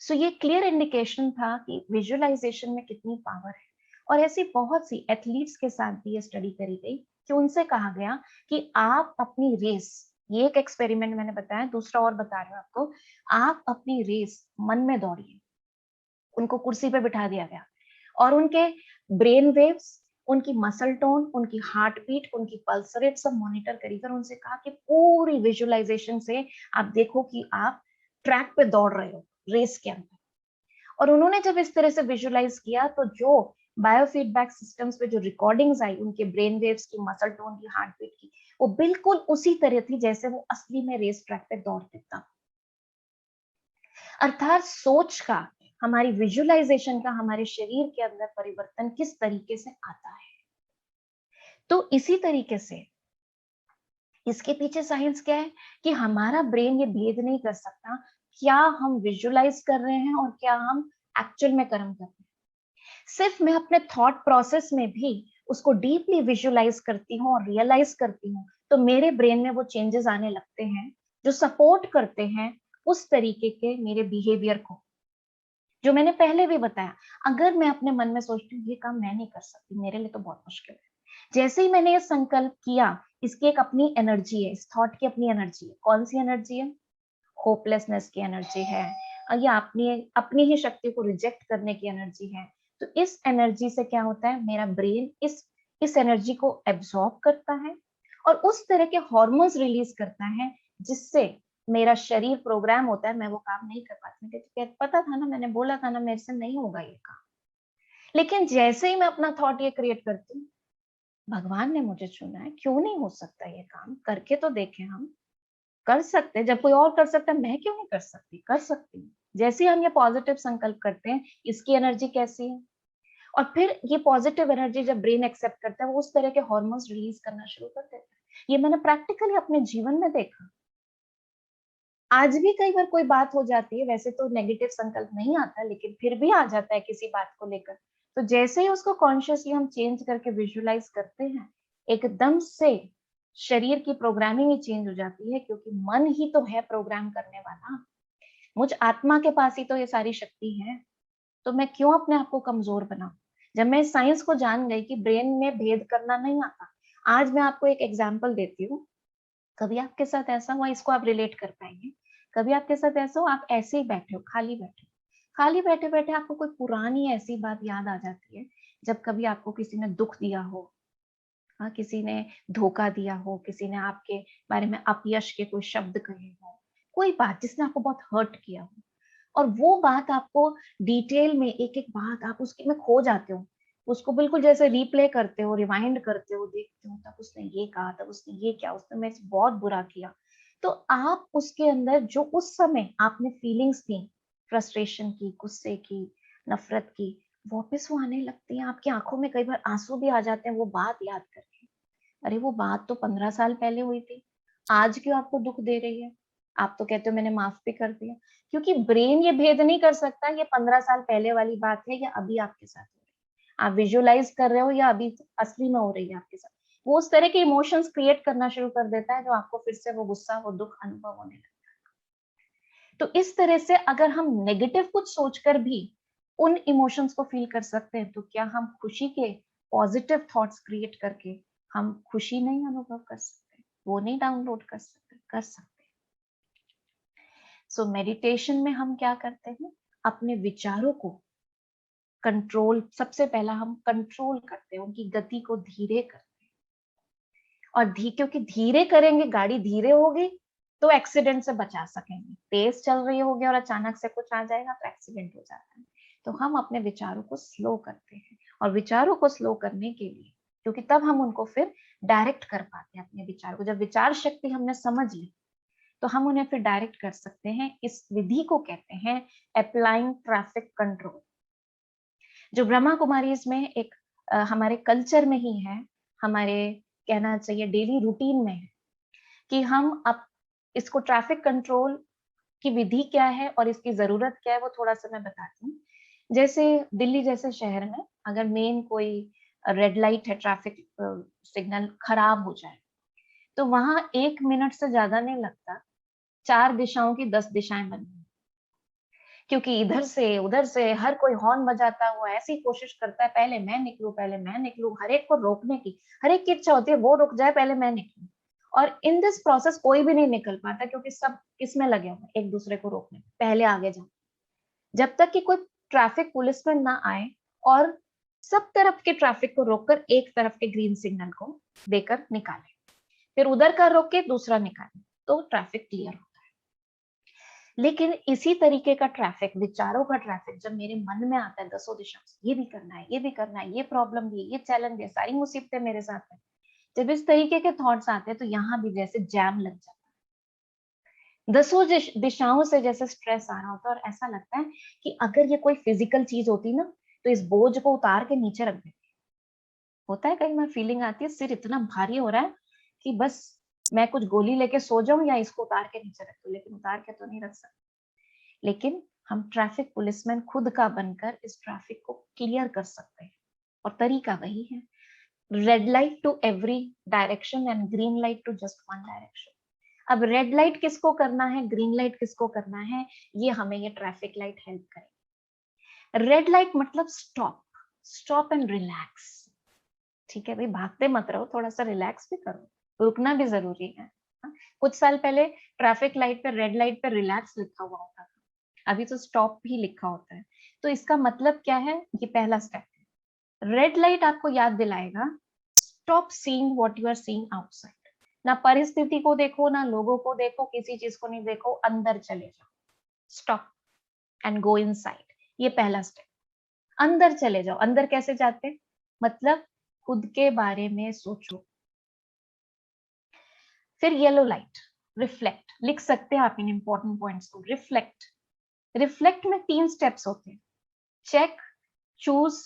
[SPEAKER 1] सो ये क्लियर इंडिकेशन था कि विजुअलाइजेशन में कितनी पावर है। और ऐसी बहुत सी एथलीट्स के साथ भी ये स्टडी करी गई कि उनसे कहा गया कि आप अपनी रेस, ये एक एक्सपेरिमेंट मैंने बताया, दूसरा और बता रही हूँ आपको, आप अपनी रेस मन में दौड़िए। उनको कुर्सी पे बिठा दिया गया और उनके ब्रेन वेव्स, उनकी मसल टोन, उनकी हार्ट बीट, उनकी पल्स रेट सब मॉनिटर करीकर उनसे कहा कि पूरी विजुअलाइजेशन से आप देखो कि आप ट्रैक पे दौड़ रहे हो रेस के अंदर। और उन्होंने जब इस तरह से विजुअलाइज किया तो जो बायोफीडबैक सिस्टम्स पे जो रिकॉर्डिंग्स आई उनके ब्रेन वेव्स की, मसल टोन की, हार्ट बीट की, वो बिल्कुल उसी तरह थी जैसे वो असली में रेस ट्रैक पे दौड़ते तब। अर्थात सोच का, हमारी विजुअलाइजेशन का हमारे शरीर के अंदर परिवर्तन किस तरीके से आता है। तो इसी तरीके से इसके पीछे साइंस क्या है कि हमारा ब्रेन ये भेद नहीं कर सकता क्या हम विजुअलाइज कर रहे हैं और क्या हम एक्चुअल में कर्म कर रहे हैं। सिर्फ मैं अपने थॉट प्रोसेस में भी उसको डीपली विजुअलाइज करती हूँ और रियलाइज करती हूँ तो मेरे ब्रेन में वो चेंजेस आने लगते हैं जो सपोर्ट करते हैं उस तरीके के मेरे बिहेवियर को, जो मैंने पहले भी बताया। अगर मैं अपने मन में सोचती हूँ ये काम मैं नहीं कर सकती, मेरे लिए तो बहुत मुश्किल है, जैसे ही मैंने ये संकल्प किया, इसकी एक अपनी एनर्जी है, इस थॉट की अपनी एनर्जी है। कौन सी एनर्जी है? होपलेसनेस की एनर्जी है, या अपनी अपनी ही शक्ति को रिजेक्ट करने की एनर्जी है। तो इस एनर्जी से क्या होता है, मेरा ब्रेन इस एनर्जी को एब्सॉर्ब करता है और उस तरह के हॉर्मोन्स रिलीज करता है जिससे मेरा शरीर प्रोग्राम होता है, मैं वो काम नहीं कर पाती। मुझे पता था ना, मैंने बोला था ना, मेरे से नहीं होगा ये काम। लेकिन जैसे ही मैं अपना थॉट ये क्रिएट करती हूँ, भगवान ने मुझे चुना है, क्यों नहीं हो सकता ये काम, करके तो देखें, हम कर सकते हैं। जब कोई और कर सकता है, मैं क्यों नहीं कर सकती? कर सकती हूँ। जैसे ही हम ये पॉजिटिव संकल्प करते हैं, इसकी एनर्जी कैसी है, और फिर ये पॉजिटिव एनर्जी जब ब्रेन एक्सेप्ट करता है, वो उस तरह के हॉर्मोन्स रिलीज करना शुरू कर देता है। ये मैंने प्रैक्टिकली अपने जीवन में देखा। आज भी कई बार कोई बात हो जाती है, वैसे तो नेगेटिव संकल्प नहीं आता, लेकिन फिर भी आ जाता है किसी बात को लेकर। तो जैसे ही उसको कॉन्शियसली हम चेंज करके विजुअलाइज करते हैं, एकदम से शरीर की प्रोग्रामिंग ही चेंज हो जाती है, क्योंकि मन ही तो है प्रोग्राम करने वाला। मुझ आत्मा के पास ही तो ये सारी शक्ति है, तो मैं क्यों अपने आप को कमजोर बनाऊं? जब मैं इस साइंस को जान गई कि ब्रेन में भेद करना नहीं आता। आज मैं आपको एक एग्जांपल देती हूँ। कभी आपके साथ ऐसा हुआ, इसको आप रिलेट कर पाएंगे। कभी आपके साथ ऐसा हो, आप ऐसे ही बैठे हो, खाली बैठे बैठे आपको कोई पुरानी ऐसी बात याद आ जाती है जब कभी आपको किसी ने दुख दिया हो, हाँ, किसी ने धोखा दिया हो, किसी ने आपके बारे में अपयश के कोई शब्द कहे हो, कोई बात जिसने आपको बहुत हर्ट किया हो, और वो बात आपको डिटेल में एक एक बात आप उसके में खो जाते हो, उसको बिल्कुल जैसे रिप्ले करते हो, रिवाइंड करते हो, देखते हो तब उसने ये कहा, तब उसने ये किया, उसने मेरे से बहुत बुरा किया। तो आप उसके अंदर जो उस समय आपने फीलिंग्स थी, फ्रस्ट्रेशन की, गुस्से की, नफरत की, वापस वो आने लगती है। आपकी आंखों में कई बार आंसू भी आ जाते हैं वो बात याद करके। अरे वो बात तो 15 साल पहले हुई थी, आज क्यों आपको दुख दे रही है? आप तो कहते हो मैंने माफ भी कर दिया। क्योंकि ब्रेन ये भेद नहीं कर सकता ये 15 साल पहले वाली बात है या अभी आपके साथ हो रही है। आप विजुअलाइज कर रहे हो या अभी असली में हो रही है आपके साथ। वो उस तरह के इमोशंस क्रिएट करना शुरू कर देता है जो आपको फिर से वो गुस्सा, वो दुख अनुभव होने लगता है। तो इस तरह से अगर हम नेगेटिव कुछ सोचकर भी उन इमोशंस को फील कर सकते हैं, तो क्या हम खुशी के पॉजिटिव थॉट्स क्रिएट करके हम खुशी नहीं अनुभव कर सकते? वो नहीं डाउनलोड कर सकते? कर सकते। सो मेडिटेशन में हम क्या करते हैं, अपने विचारों को कंट्रोल, सबसे पहला हम कंट्रोल करते हैं, उनकी गति को धीरे करते हैं। और क्योंकि धीरे करेंगे, गाड़ी धीरे होगी तो एक्सीडेंट से बचा सकेंगे। तेज चल रही होगी और अचानक से कुछ आ जाएगा तो एक्सीडेंट हो जाता है। तो हम अपने विचारों को स्लो करते हैं, और विचारों को स्लो करने के लिए, क्योंकि तब हम उनको फिर डायरेक्ट कर पाते हैं अपने विचार को। जब विचार शक्ति हमने समझ ली तो हम उन्हें फिर डायरेक्ट कर सकते हैं। इस विधि को कहते हैं अप्लाइंग ट्रैफिक कंट्रोल, जो ब्रह्मा कुमारी इसमें एक हमारे कल्चर में ही है, हमारे कहना चाहिए डेली रूटीन में है कि हम अब इसको ट्रैफिक कंट्रोल की विधि क्या है और इसकी जरूरत क्या है वो थोड़ा सा मैं बताती हूँ। जैसे दिल्ली जैसे शहर में अगर मेन कोई रेड लाइट है, ट्रैफिक सिग्नल खराब हो जाए, तो वहां 1 मिनट से ज्यादा नहीं लगता 4 दिशाओं की 10 दिशाएं बननी, क्योंकि इधर से उधर से हर कोई हॉर्न बजाता हुआ ऐसी कोशिश करता है, पहले मैं निकलूं, पहले मैं निकलूं, हर एक को रोकने की, हर एक की इच्छा होती है वो रुक जाए, पहले मैं निकलूं। और इन दिस प्रोसेस कोई भी नहीं निकल पाता, क्योंकि सब किसमें लगे हुए, एक दूसरे को रोकने में, पहले आगे जाओ। जब तक कि कोई ट्रैफिक पुलिसमैन ना आए और सब तरफ के ट्रैफिक को रोककर एक तरफ के ग्रीन सिग्नल को देकर निकाले, फिर उधर का रोक के दूसरा निकाले, तो ट्रैफिक क्लियर हो। लेकिन इसी तरीके का ट्रैफिक, विचारों का ट्रैफिक जब मेरे मन में आता है दसों दिशाओं से, ये भी करना है, ये भी करना है, ये प्रॉब्लम भी, ये चैलेंज है, सारी मुसीबतें मेरे साथ है, जब इस तरीके के थॉट्स आते हैं तो यहाँ भी जैसे जैम लग जाता है, दसों दिशाओं से जैसे स्ट्रेस आ रहा होता है, और ऐसा लगता है कि अगर ये कोई फिजिकल चीज होती ना तो इस बोझ को उतार के नीचे रख देती। होता है कई बार फीलिंग आती है, सिर इतना भारी हो रहा है कि बस मैं कुछ गोली लेके सो जाऊं या इसको उतार के नीचे रख दूं, लेकिन उतार के तो नहीं रख सकते। लेकिन हम ट्रैफिक पुलिसमैन खुद का बनकर इस ट्रैफिक को क्लियर कर सकते हैं, और तरीका वही है, red light to every direction and green light to just one direction. अब रेड लाइट किसको करना है, ग्रीन लाइट किसको करना है, ये हमें ये ट्रैफिक लाइट हेल्प करेगी। रेड लाइट मतलब स्टॉप, स्टॉप एंड रिलैक्स। ठीक है भाई, भागते मत रहो, थोड़ा सा रिलैक्स भी करो, रुकना भी जरूरी है। हाँ? कुछ साल पहले ट्रैफिक लाइट पे, रेड लाइट पे रिलैक्स लिखा हुआ होता था, अभी तो स्टॉप भी लिखा होता है। तो इसका मतलब क्या है, ये पहला स्टेप है। रेड लाइट आपको याद दिलाएगा, stop seeing what you are seeing outside. ना परिस्थिति को देखो, ना लोगों को देखो, किसी चीज को नहीं देखो, अंदर चले जाओ, स्टॉप एंड गो इनसाइड। ये पहला स्टेप, अंदर चले जाओ। अंदर कैसे जाते, मतलब खुद के बारे में सोचो। फिर येलो लाइट, रिफ्लेक्ट, लिख सकते हैं आप इन इंपॉर्टेंट पॉइंट्स को। रिफ्लेक्ट, रिफ्लेक्ट में 3 स्टेप्स होते हैं, चेक, चूज,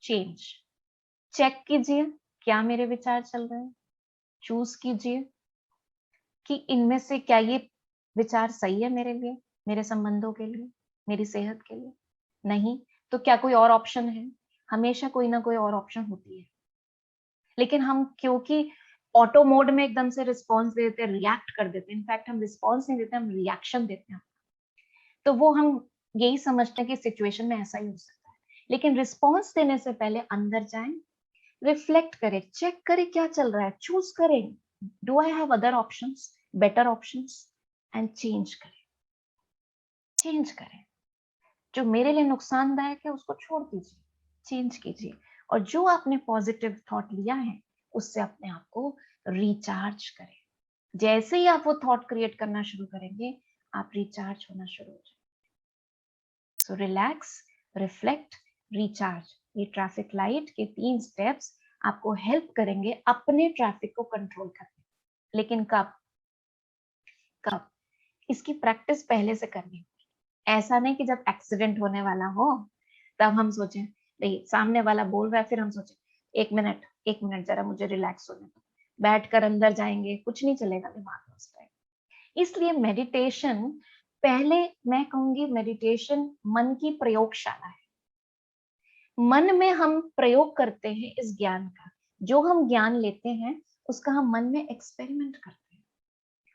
[SPEAKER 1] चेंज। चेक कीजिए क्या मेरे विचार चल रहे हैं, चूज कीजिए कि इनमें से क्या ये विचार सही है मेरे लिए, मेरे संबंधों के लिए, मेरी सेहत के लिए। नहीं तो क्या कोई और ऑप्शन है, हमेशा कोई ना कोई और ऑप्शन होती है, लेकिन हम क्योंकि ऑटो मोड में एकदम से रिस्पॉन्स दे देते हैं, रिएक्ट कर देते हैं, इनफैक्ट हम रिस्पॉन्स नहीं देते, हम रिएक्शन देते हैं, तो वो हम यही समझते हैं कि सिचुएशन में ऐसा ही हो सकता है। लेकिन रिस्पॉन्स देने से पहले अंदर जाएं, रिफ्लेक्ट करें, चेक करें क्या चल रहा है, चूज करें, do I have other options, better options, and change करें। चेंज करें, जो मेरे लिए नुकसानदायक है उसको छोड़ दीजिए, चेंज कीजिए, और जो आपने पॉजिटिव थॉट लिया है उससे अपने आप को रिचार्ज करें। जैसे ही आप वो थॉट क्रिएट करना शुरू करेंगे, आप रिचार्ज होना शुरू हो जाएंगे। सो रिलैक्स, रिफ्लेक्ट, रिचार्ज, ये ट्रैफिक लाइट के 3 स्टेप्स आपको हेल्प करेंगे अपने ट्रैफिक को कंट्रोल करने। लेकिन कब, कब इसकी प्रैक्टिस पहले से करनी, ऐसा नहीं कि जब एक्सीडेंट होने वाला हो तब हम सोचें, नहीं सामने वाला बोल रहा है, फिर हम सोचें 1 मिनट, 1 मिनट जरा मुझे रिलैक्स होने दो, बैठकर अंदर जाएंगे, कुछ नहीं चलेगा दिमाग में उस टाइम। इसलिए मेडिटेशन, पहले मैं कहूंगी मेडिटेशन मन की प्रयोगशाला है। मन में हम प्रयोग करते हैं इस ज्ञान का, जो हम ज्ञान लेते हैं उसका हम मन में एक्सपेरिमेंट करते हैं।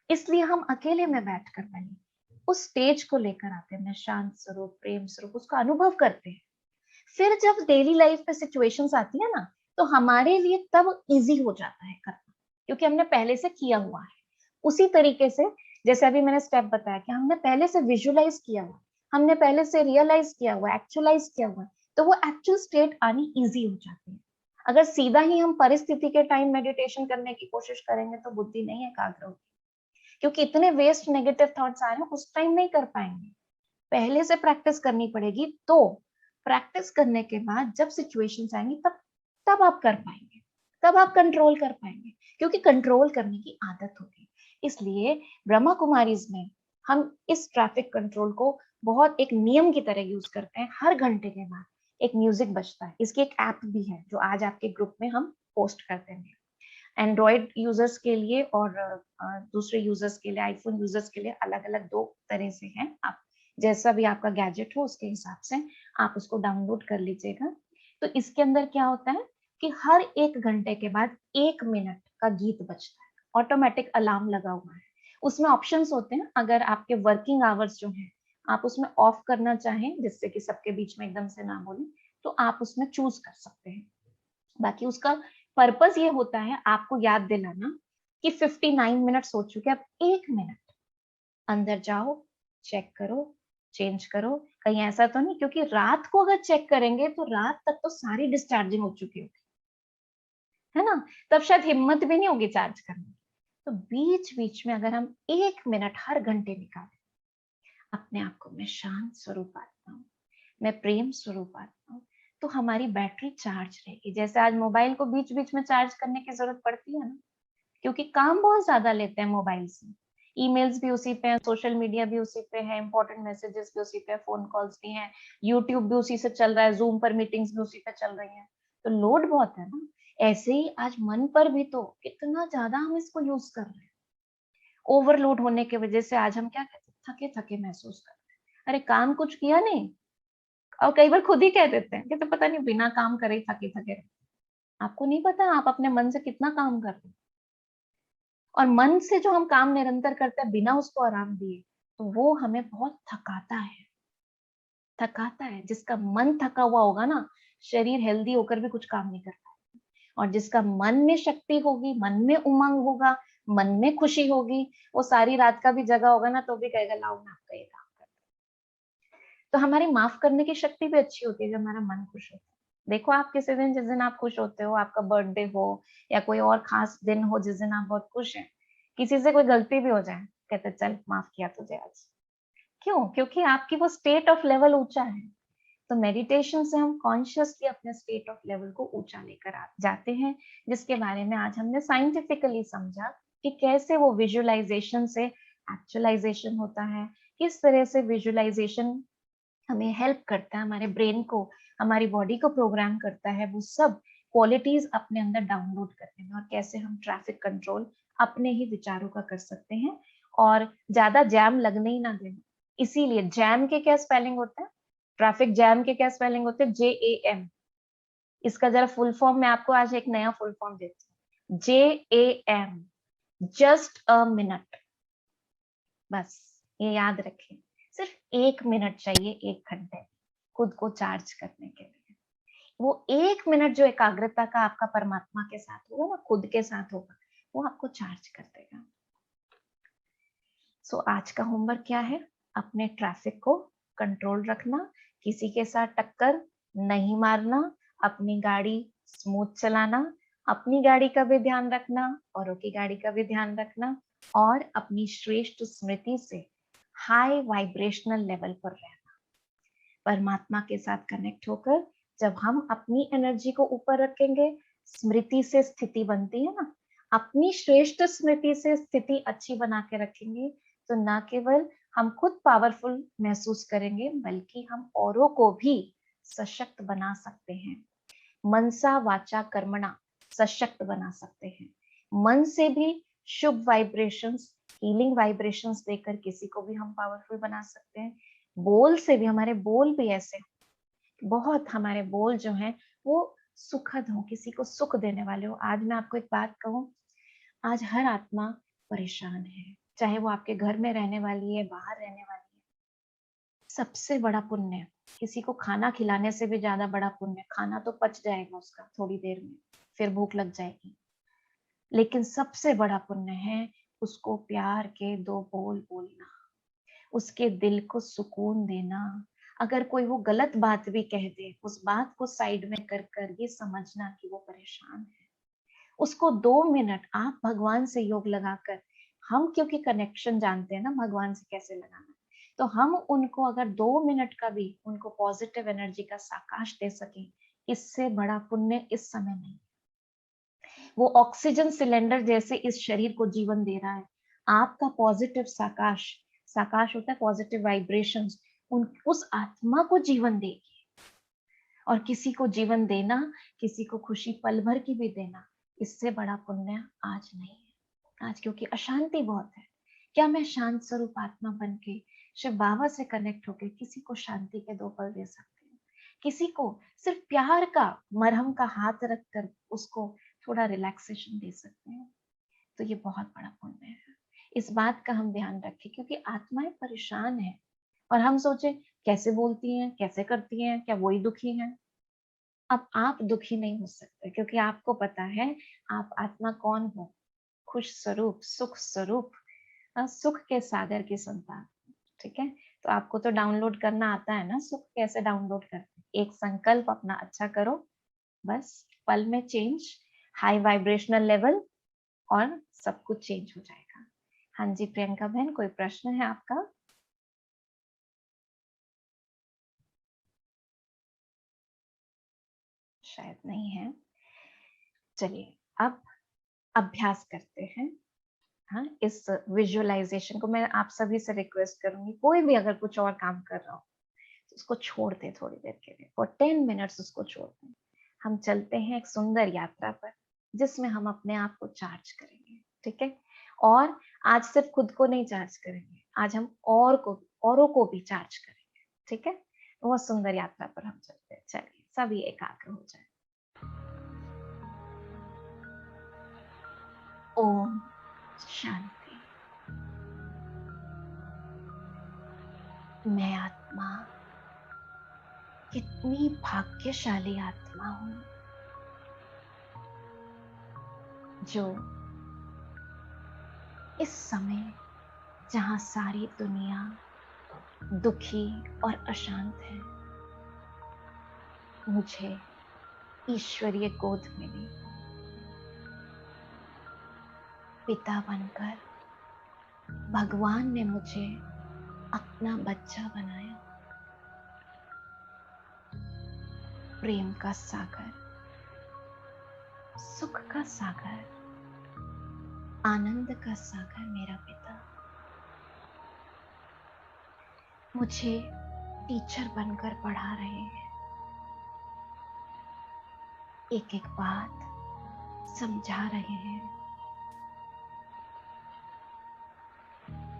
[SPEAKER 1] इसलिए हम अकेले में बैठकर पहले उस स्टेज को लेकर आते हैं, मैं शांत स्वरूप, प्रेम स्वरूप, उसका अनुभव करते हैं। फिर जब डेली लाइफ में सिचुएशंस आती है ना, तो हमारे लिए तब इजी हो जाता है करना, क्योंकि हमने पहले से किया हुआ है। उसी तरीके से जैसे अभी मैंने स्टेप बताया कि हमने पहले से विजुअलाइज किया हुआ, हमने पहले से रियलाइज किया हुआ, एक्चुअलाइज किया हुआ, तो वो एक्चुअल स्टेट आनी इजी हो जाती है। अगर सीधा ही हम परिस्थिति के टाइम मेडिटेशन करने की कोशिश करेंगे तो बुद्धि नहीं एकाग्र होगी, क्योंकि इतने वेस्ट नेगेटिव थॉट्स आ रहे हैं, उस टाइम नहीं कर पाएंगे। पहले से प्रैक्टिस करनी पड़ेगी, तो प्रैक्टिस करने के बाद जब सिचुएशंस आएंगी तब तब आप कर पाएंगे, तब आप कंट्रोल कर पाएंगे, क्योंकि कंट्रोल करने की आदत होगी। इसलिए ब्रह्मा कुमारीज में हम इस ट्रैफिक कंट्रोल को बहुत एक नियम की तरह यूज करते हैं। हर घंटे के बाद एक म्यूजिक बजता है, इसकी एक ऐप भी है जो आज आपके ग्रुप में हम पोस्ट कर देंगे। एंड्रॉयड यूजर्स के लिए और दूसरे यूजर्स के लिए, आईफोन यूजर्स के लिए अलग अलग 2 तरह से हैं। आप जैसा भी आपका गैजेट हो उसके हिसाब से आप उसको डाउनलोड कर लीजिएगा। तो इसके अंदर क्या होता है कि हर 1 घंटे के बाद 1 मिनट का गीत बजता है, ऑटोमेटिक अलार्म लगा हुआ है। उसमें ऑप्शंस होते हैं, अगर आपके वर्किंग आवर्स जो हैं, आप उसमें ऑफ करना चाहें, जिससे कि सबके बीच में एकदम से ना बोलें, तो आप उसमें चूज़ कर सकते हैं। बाकी उसका पर्पस ये होता है आपको याद दिलाना कि 59 मिनट्स हो चुके हैं, अब 1 मिनट अंदर जाओ, चेक करो, चेंज करो। कहीं ऐसा तो नहीं, क्योंकि रात को अगर चेक करेंगे तो रात तक तो सारी डिस्चार्जिंग हो चुकी होगी, है ना? तब शायद हिम्मत भी नहीं होगी चार्ज करने की। तो बीच-बीच में अगर हम 1 मिनट हर घंटे निकालें, अपने आप को मैं शांत स्वरूप आत्मा हूँ, मैं प्रेम स्वरूप आत्मा हूँ, तो हमारी बैटरी चार्ज रहेगी। जैसे आज मोबाइल को बीच-बीच में चार्ज करने की ज़रूरत पड़ती है ना, क्योंकि काम बहुत ज़्यादा लेते हैं मोबाइल से। ईमेल्स भी उसी पे हैं, सोशल मीडिया भी उसी पे है, इम्पोर्टेंट मैसेजेस भी उसी पे है, फ़ोन कॉल्स भी हैं, यूट्यूब भी उसी से चल रहा है, ज़ूम पर मीटिंग्स भी उसी पे चल रही हैं। तो लोड बहुत है ना। ऐसे ही आज मन पर भी तो कितना ज़्यादा हम इसको यूज़ कर रहे हैं। ओवरलोड होने की वज़ह से आज हम क्या कहते हैं, थके-थके महसूस कर रहे हैं। अरे काम कुछ किया नहीं, और कई बार खुद ही कह देते हैं, कहते पता नहीं बिना काम करे ही थके-थके रहते हैं। आपको नहीं पता आप अपने मन से कितना काम कर रहे हैं। और मन से जो हम काम निरंतर करते हैं बिना उसको आराम दिए, तो वो हमें बहुत थकाता है, थकाता है। जिसका मन थका हुआ होगा ना, शरीर हेल्दी होकर भी कुछ काम नहीं कर पाएगा। और जिसका मन में शक्ति होगी, मन में उमंग होगा, मन में खुशी होगी, वो सारी रात का भी जगा होगा ना, तो भी कहेगा लाओ मैं आपका ये काम करता हूँ। तो हमारी माफ करने की शक्ति भी अच्छी होती है जब हमारा मन खुश होता है। देखो आप किसी दिन जिस दिन आप खुश होते हो, आपका बर्थडे हो या कोई और खास दिन हो जिस दिन आप बहुत खुश हैं, किसी से कोई गलती भी हो जाए, कहते चल माफ किया तुझे आज। क्यों? क्योंकि आपकी वो स्टेट ऑफ लेवल ऊँचा है। तो मेडिटेशन से हम कॉन्शियसली अपने स्टेट ऑफ लेवल को ऊँचा लेकर आ जाते हैं, जिसके बारे में आज हमने साइंटिफिकली समझा कि कैसे वो विजुअलाइज़ेशन से एक्चुअलाइज़ेशन होता है, किस तरह से विजुअलाइज़ेशन हमें हेल्प करता है, हमारे ब्रेन को, हमारी बॉडी को प्रोग्राम करता है, वो सब क्वालिटीज़ अपने अंदर डाउनलोड करने में, और कैसे हम ट्रैफिक कंट्रोल अपने ही विचारों का कर सकते हैं और ज़्यादा जैम लगने ही ना दें। इसीलिए जैम के क्या स्पेलिंग होता है? ट्रैफिक जैम के क्या स्पेलिंग होते हैं? जेएएम। इसका ज़रा फुल फॉर्म मैं आपको आज एक नया फुल फॉर्म देती हूँ। JAM, just a minute. बस ये याद रखें। सिर्फ 1 मिनट चाहिए 1 घंटे में, खुद को चार्ज करने के लिए। वो 1 मिनट जो एकाग्रता का आपका परमात्मा के साथ होगा ना, खुद के साथ होगा, वो आपको चार्ज कर देगा। सो आज का होमवर्क क्या है? अपने ट्रैफिक को कंट्रोल रखना, किसी के साथ टक्कर नहीं मारना, अपनी गाड़ी स्मूथ चलाना, अपनी गाड़ी का भी ध्यान रखना, औरों की गाड़ी का भी ध्यान रखना, और अपनी श्रेष्ठ स्मृति से हाई वाइब्रेशनल लेवल पर रहना। परमात्मा के साथ कनेक्ट होकर जब हम अपनी एनर्जी को ऊपर रखेंगे, स्मृति से स्थिति बनती है ना, अपनी श्रेष्ठ स्मृति से स्थिति अच्छी बना के रखेंगे, तो ना केवल हम खुद पावरफुल महसूस करेंगे, बल्कि हम औरों को भी सशक्त बना सकते हैं। मनसा वाचा कर्मणा सशक्त बना सकते हैं। मन से भी शुभ वाइब्रेशंस, हीलिंग वाइब्रेशंस देकर किसी को भी हम पावरफुल बना सकते हैं। बोल से भी, हमारे बोल भी ऐसे बहुत, हमारे बोल जो हैं वो सुखद हो, किसी को सुख देने वाले हो। आज मैं आपको एक बात कहूँ, आज हर आत्मा परेशान है, चाहे वो आपके घर में रहने वाली है, बाहर रहने वाली है। सबसे बड़ा पुण्य, किसी को खाना खिलाने से भी ज़्यादा बड़ा पुण्य, खाना तो पच जाएगा उसका थोड़ी देर में, फिर भूख लग जाएगी। लेकिन सबसे बड़ा पुण्य है उसको प्यार के 2 बोल बोलना, उसके दिल को सुकून देना। अगर कोई वो गलत बात भी कह दे, उस बात को साइड में कर कर ये समझना कि वो परेशान है। उसको 2 मिनट आप भगवान से योग लगाकर, हम क्योंकि कनेक्शन जानते हैं ना भगवान से कैसे लगाना, तो हम उनको अगर 2 मिनट का भी उनको पॉजिटिव एनर्जी का साकाश दे सकें, इससे बड़ा पुण्य इस समय नहीं। वो ऑक्सीजन सिलेंडर जैसे इस शरीर को जीवन दे रहा है। आपका पॉजिटिव साकाश, साकाश होता है पॉजिटिव वाइब्रेशंस, उन उस आत्मा को जीवन देगी। और किसी को जीवन देना, किसी को खुशी पल भर की भी देना, इससे बड़ा पुण्य आज नहीं है। आज क्योंकि अशांति बहुत है, क्या मैं शांत स्वरूप आत्मा बन के शिव बाबा से कनेक्ट होकर किसी को शांति के 2 पल दे सकती हूँ? किसी को सिर्फ प्यार का मरहम का हाथ रखकर उसको थोड़ा रिलैक्सेशन दे सकते हैं, तो ये बहुत बड़ा पुण्य है। इस बात का हम ध्यान रखें, क्योंकि आत्माएं परेशान हैं और हम सोचे कैसे बोलती हैं, कैसे करती हैं, क्या वही दुखी हैं? अब आप दुखी नहीं हो सकते, क्योंकि आपको पता है आप आत्मा कौन हो, खुश स्वरूप, सुख स्वरूप, सुख के सागर की संतान। ठीक है, तो आपको तो डाउनलोड करना आता है ना, सुख कैसे डाउनलोड करते हैं। एक संकल्प अपना अच्छा करो, बस पल में चेंज, हाई वाइब्रेशनल लेवल, और सब कुछ चेंज हो जाएगा। हाँ जी प्रियंका बहन, कोई प्रश्न है आपका? शायद नहीं है। चलिए अब अभ्यास करते हैं। हाँ, इस विजुअलाइजेशन को मैं आप सभी से रिक्वेस्ट करूंगी, कोई भी अगर कुछ और काम कर रहा हो तो उसको छोड़ दे थोड़ी देर के लिए, फॉर 10 मिनट्स उसको छोड़ दें। हम चलते हैं एक सुंदर यात्रा पर, जिसमें हम अपने आप को चार्ज करेंगे। ठीक है, और आज सिर्फ खुद को नहीं चार्ज करेंगे, आज हम औरों को भी चार्ज करेंगे। ठीक है, बहुत सुंदर यात्रा पर हम चलते हैं। चलिए सभी एकाग्र हो जाए। ओम शांति। मैं आत्मा कितनी भाग्यशाली आत्मा हूं, जो इस समय जहां सारी दुनिया दुखी और अशांत है, मुझे ईश्वरीय गोद मिली। पिता बनकर भगवान ने मुझे अपना बच्चा बनाया। प्रेम का सागर, सुख का सागर, आनंद का सागर मेरा पिता मुझे टीचर बनकर पढ़ा रहे हैं। एक एक बात समझा रहे हैं।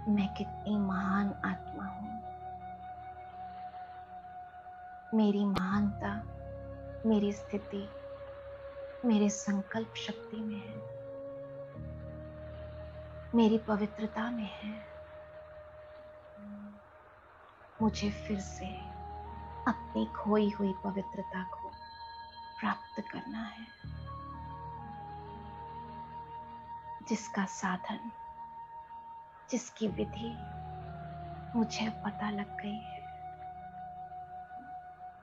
[SPEAKER 1] मैं कितनी महान आत्मा हूं। मेरी महानता, मेरी स्थिति मेरे संकल्प शक्ति में है, मेरी पवित्रता में है। मुझे फिर से अपनी खोई हुई पवित्रता को प्राप्त करना है, जिसका साधन, जिसकी विधि मुझे अब पता लग गई है।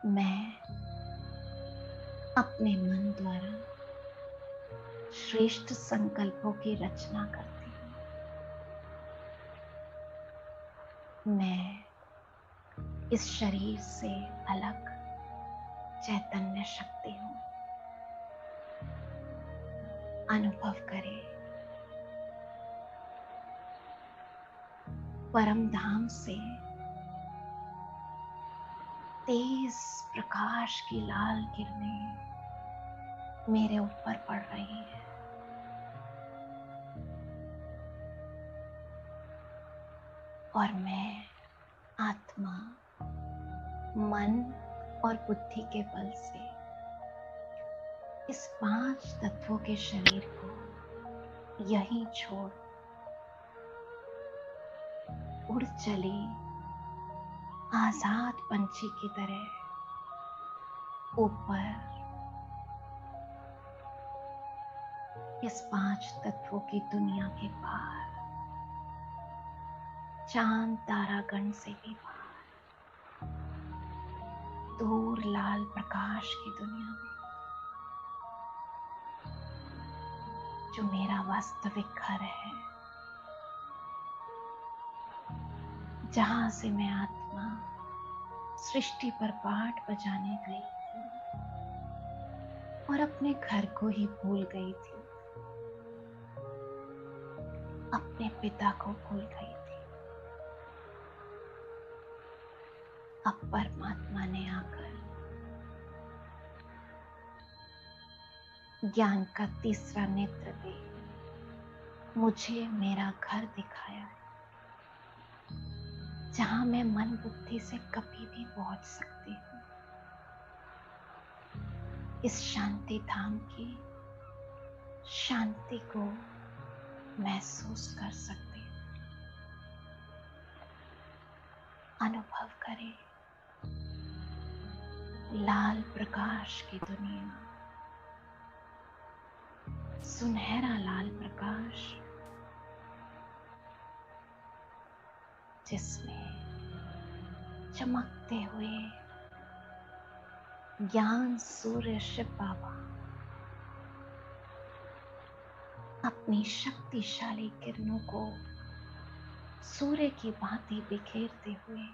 [SPEAKER 1] मैं अपने मन द्वारा श्रेष्ठ संकल्पों की रचना करती हूँ। मैं इस शरीर से अलग चैतन्य शक्ति हूँ। अनुभव करें, परम धाम से तेज प्रकाश की लाल किरणें मेरे ऊपर पड़ रही है। और मैं आत्मा, मन और बुद्धि के बल से इस 5 तत्वों के शरीर को यहीं छोड़ उड़ चली आजाद पंछी की तरह ऊपर इस 5 तत्वों की दुनिया के पार, चांद तारागण से भी पार, दूर लाल प्रकाश की दुनिया में, जो मेरा वास्तविक घर है, जहां से मैं आत्मा सृष्टि पर पाठ बजाने गई थी और अपने घर को ही भूल गई थी, अपने पिता को भूल गई थी। अब परमात्मा ने आकर ज्ञान का तीसरा नेत्र दे मुझे मेरा घर दिखाया है, जहां मैं मन बुद्धि से कभी भी पहुंच सकती हूँ। इस शांति धाम की शांति को महसूस कर सकते हैं। अनुभव करें लाल प्रकाश की दुनिया, सुनहरा लाल प्रकाश जिसमें चमकते हुए ज्ञान सूर्य शिव बाबा अपनी शक्तिशाली किरणों को सूर्य की भांति बिखेरते हुए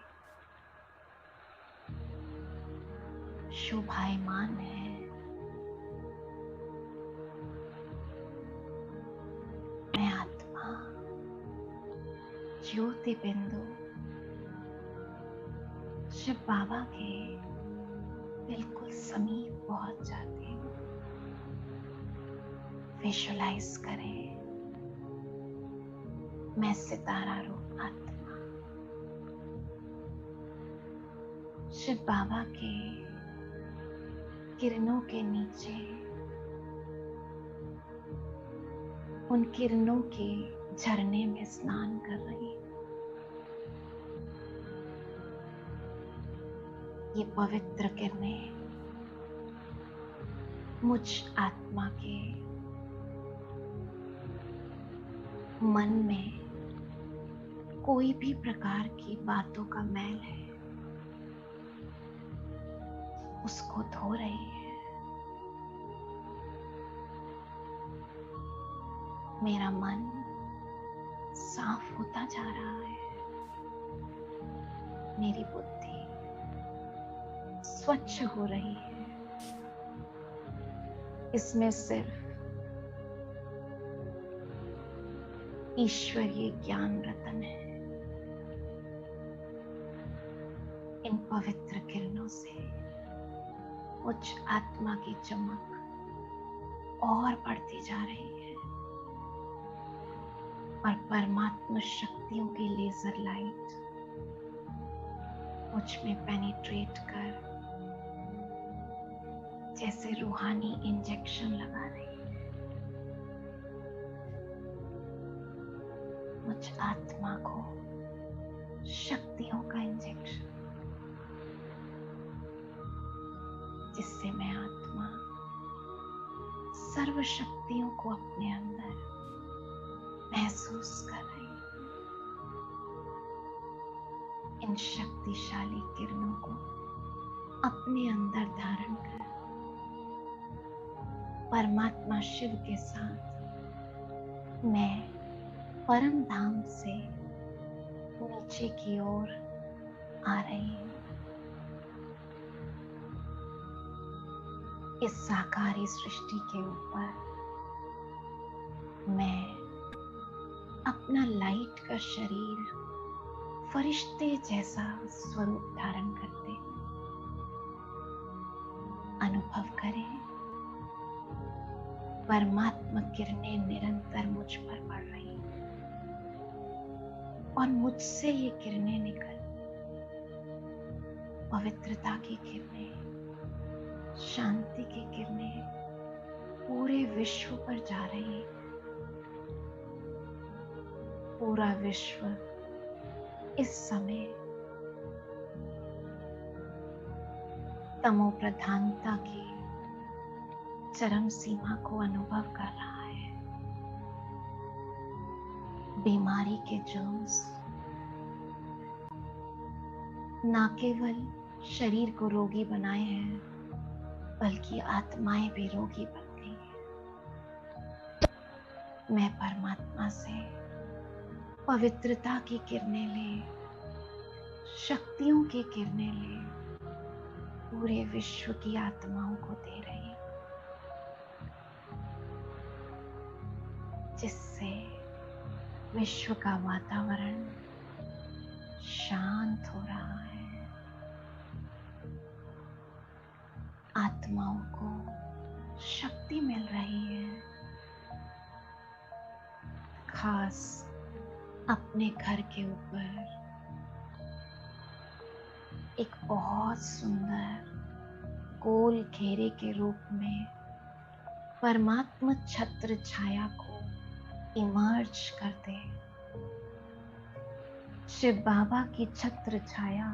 [SPEAKER 1] शोभायमान है। मैं आत्मा ज्योति बिंदु शिव बाबा के बिल्कुल समीप पहुंच जाती हूँ। विजुलाइज करें मैं सितारा रूप आत्मा शिव बाबा के किरणों के नीचे उन किरणों के झरने में स्नान कर रही हूँ। ये पवित्र किरणें मुझ आत्मा के मन में कोई भी प्रकार की बातों का मैल है उसको धो रही है। मेरा मन साफ होता जा रहा है। मेरी बुद्धि स्वच्छ हो रही है। इसमें सिर्फ ईश्वरीय ज्ञान रतन है। इन पवित्र किरणों से मुझ आत्मा की चमक और बढ़ती जा रही है और परमात्मा शक्तियों की लेजर लाइट मुझ में पेनिट्रेट कर जैसे रूहानी इंजेक्शन लगा रही है। मुझ आत्मा को शक्तियों का इंजेक्शन, जिससे मैं आत्मा सर्व शक्तियों को अपने अंदर महसूस कर रही हूँ। इन शक्तिशाली किरणों को अपने अंदर धारण कर परमात्मा शिव के साथ मैं परम धाम से नीचे की ओर आ रही हूँ। इस साकारी सृष्टि के ऊपर मैं अपना लाइट का शरीर फरिश्ते जैसा स्वरूप धारण करते हुए अनुभव करें परमात्मा किरणें निरंतर मुझ पर पड़ रही हैं और मुझसे ये किरणें निकल पवित्रता की किरणें, शांति की किरणें पूरे विश्व पर जा रही हैं। पूरा विश्व इस समय तमो प्रधानता की चरम सीमा को अनुभव कर रहा है। बीमारी के जर्म्स न केवल शरीर को रोगी बनाए हैं बल्कि आत्माएं भी रोगी बन गई हैं। मैं परमात्मा से पवित्रता की किरणें ले, शक्तियों की किरणें ले पूरे विश्व की आत्माओं को दे रही हूं, जिससे विश्व का वातावरण शांत हो रहा है। आत्माओं को शक्ति मिल रही है। खास अपने घर के ऊपर एक बहुत सुंदर गोल घेरे के रूप में परमात्मा छत्र छाया को इमर्ज कर दे। शिव बाबा की छत्र छाया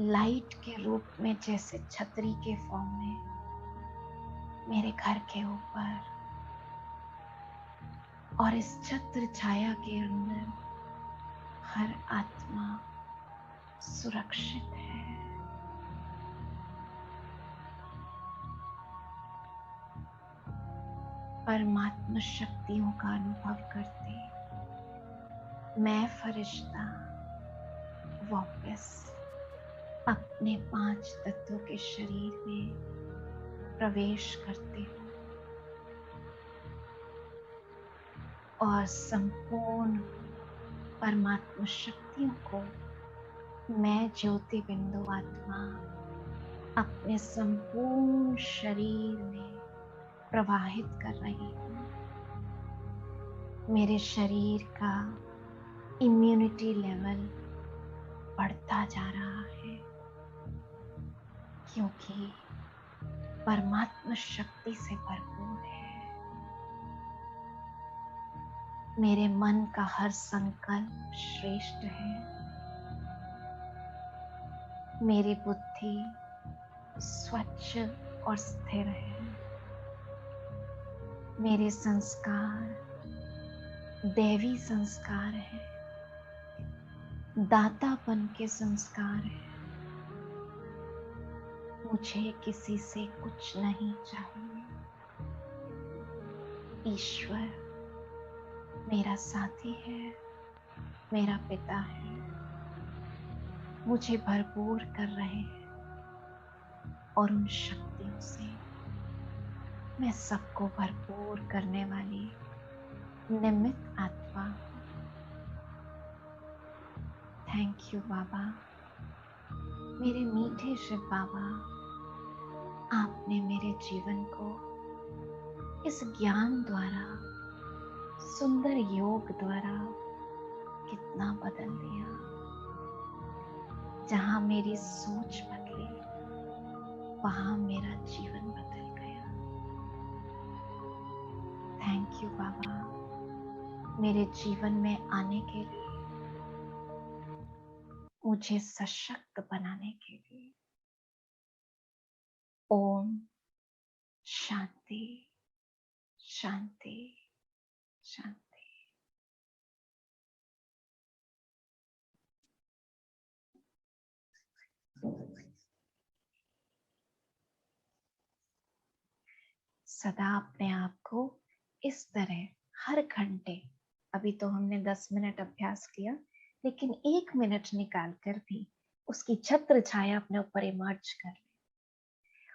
[SPEAKER 1] लाइट के रूप में जैसे छतरी के फॉर्म में मेरे घर के ऊपर, और इस छत्र छाया के अंदर हर आत्मा सुरक्षित है। परमात्मा शक्तियों का अनुभव करते मैं फरिश्ता वापस अपने 5 तत्वों के शरीर में प्रवेश करती हूँ और संपूर्ण परमात्मा शक्तियों को मैं ज्योति बिंदु आत्मा अपने संपूर्ण शरीर में प्रवाहित कर रही हूँ। मेरे शरीर का इम्यूनिटी लेवल बढ़ता जा रहा है क्योंकि परमात्मा शक्ति से भरपूर है। मेरे मन का हर संकल्प श्रेष्ठ है। मेरी बुद्धि स्वच्छ और स्थिर है। मेरे संस्कार दैवी संस्कार है, दातापन के संस्कार है। मुझे किसी से कुछ नहीं चाहिए। ईश्वर मेरा साथी है, मेरा पिता है, मुझे भरपूर कर रहे हैं और उन शक्तियों से मैं सबको भरपूर करने वाली निमित्त आत्मा हूँ। थैंक यू बाबा, मेरे मीठे शिव बाबा, आपने मेरे जीवन को इस ज्ञान द्वारा, सुंदर योग द्वारा कितना बदल दिया। जहां मेरी सोच बदली वहां मेरा जीवन बदल गया। थैंक यू बाबा, मेरे जीवन में आने के लिए, मुझे सशक्त बनाने के लिए। ओम शांति शांति शांति। सदा अपने आप को इस तरह हर घंटे, अभी तो हमने 10 मिनट अभ्यास किया, लेकिन 1 मिनट निकाल कर भी उसकी छत्र छाया अपने ऊपर इमर्ज कर ले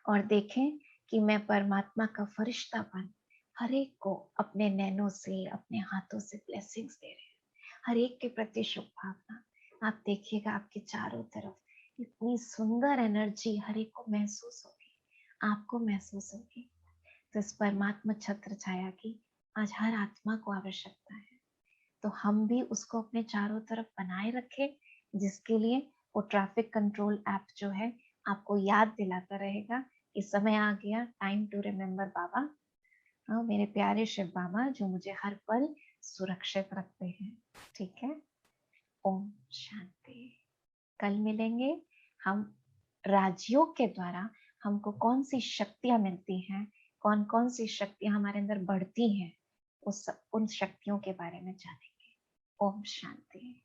[SPEAKER 1] और देखें कि मैं परमात्मा का फरिश्ता बन हर एक को अपने नैनों से, अपने हाथों से ब्लेसिंग्स दे रहे हैं। हर एक के प्रति शुभकामना। आप देखिएगा आपके चारों तरफ इतनी सुंदर एनर्जी हर एक को महसूस होगी, आपको महसूस होगी। तो इस परमात्मा छत्र छाया की आज हर आत्मा को आवश्यकता है, तो हम भी उसको अपने चारों तरफ बनाए रखें, जिसके लिए वो ट्रैफिक कंट्रोल ऐप जो है आपको याद दिलाता रहेगा कि समय आ गया, टाइम टू रिमेम्बर बाबा। मेरे प्यारे शिव बाबा जो मुझे हर पल सुरक्षित रखते हैं। ठीक है, ओम शांति। कल मिलेंगे हम राजयोग के द्वारा हमको कौन सी शक्तियां मिलती हैं, कौन कौन सी शक्तियां हमारे अंदर बढ़ती हैं, उन शक्तियों के बारे में जानेंगे। ओम शांति।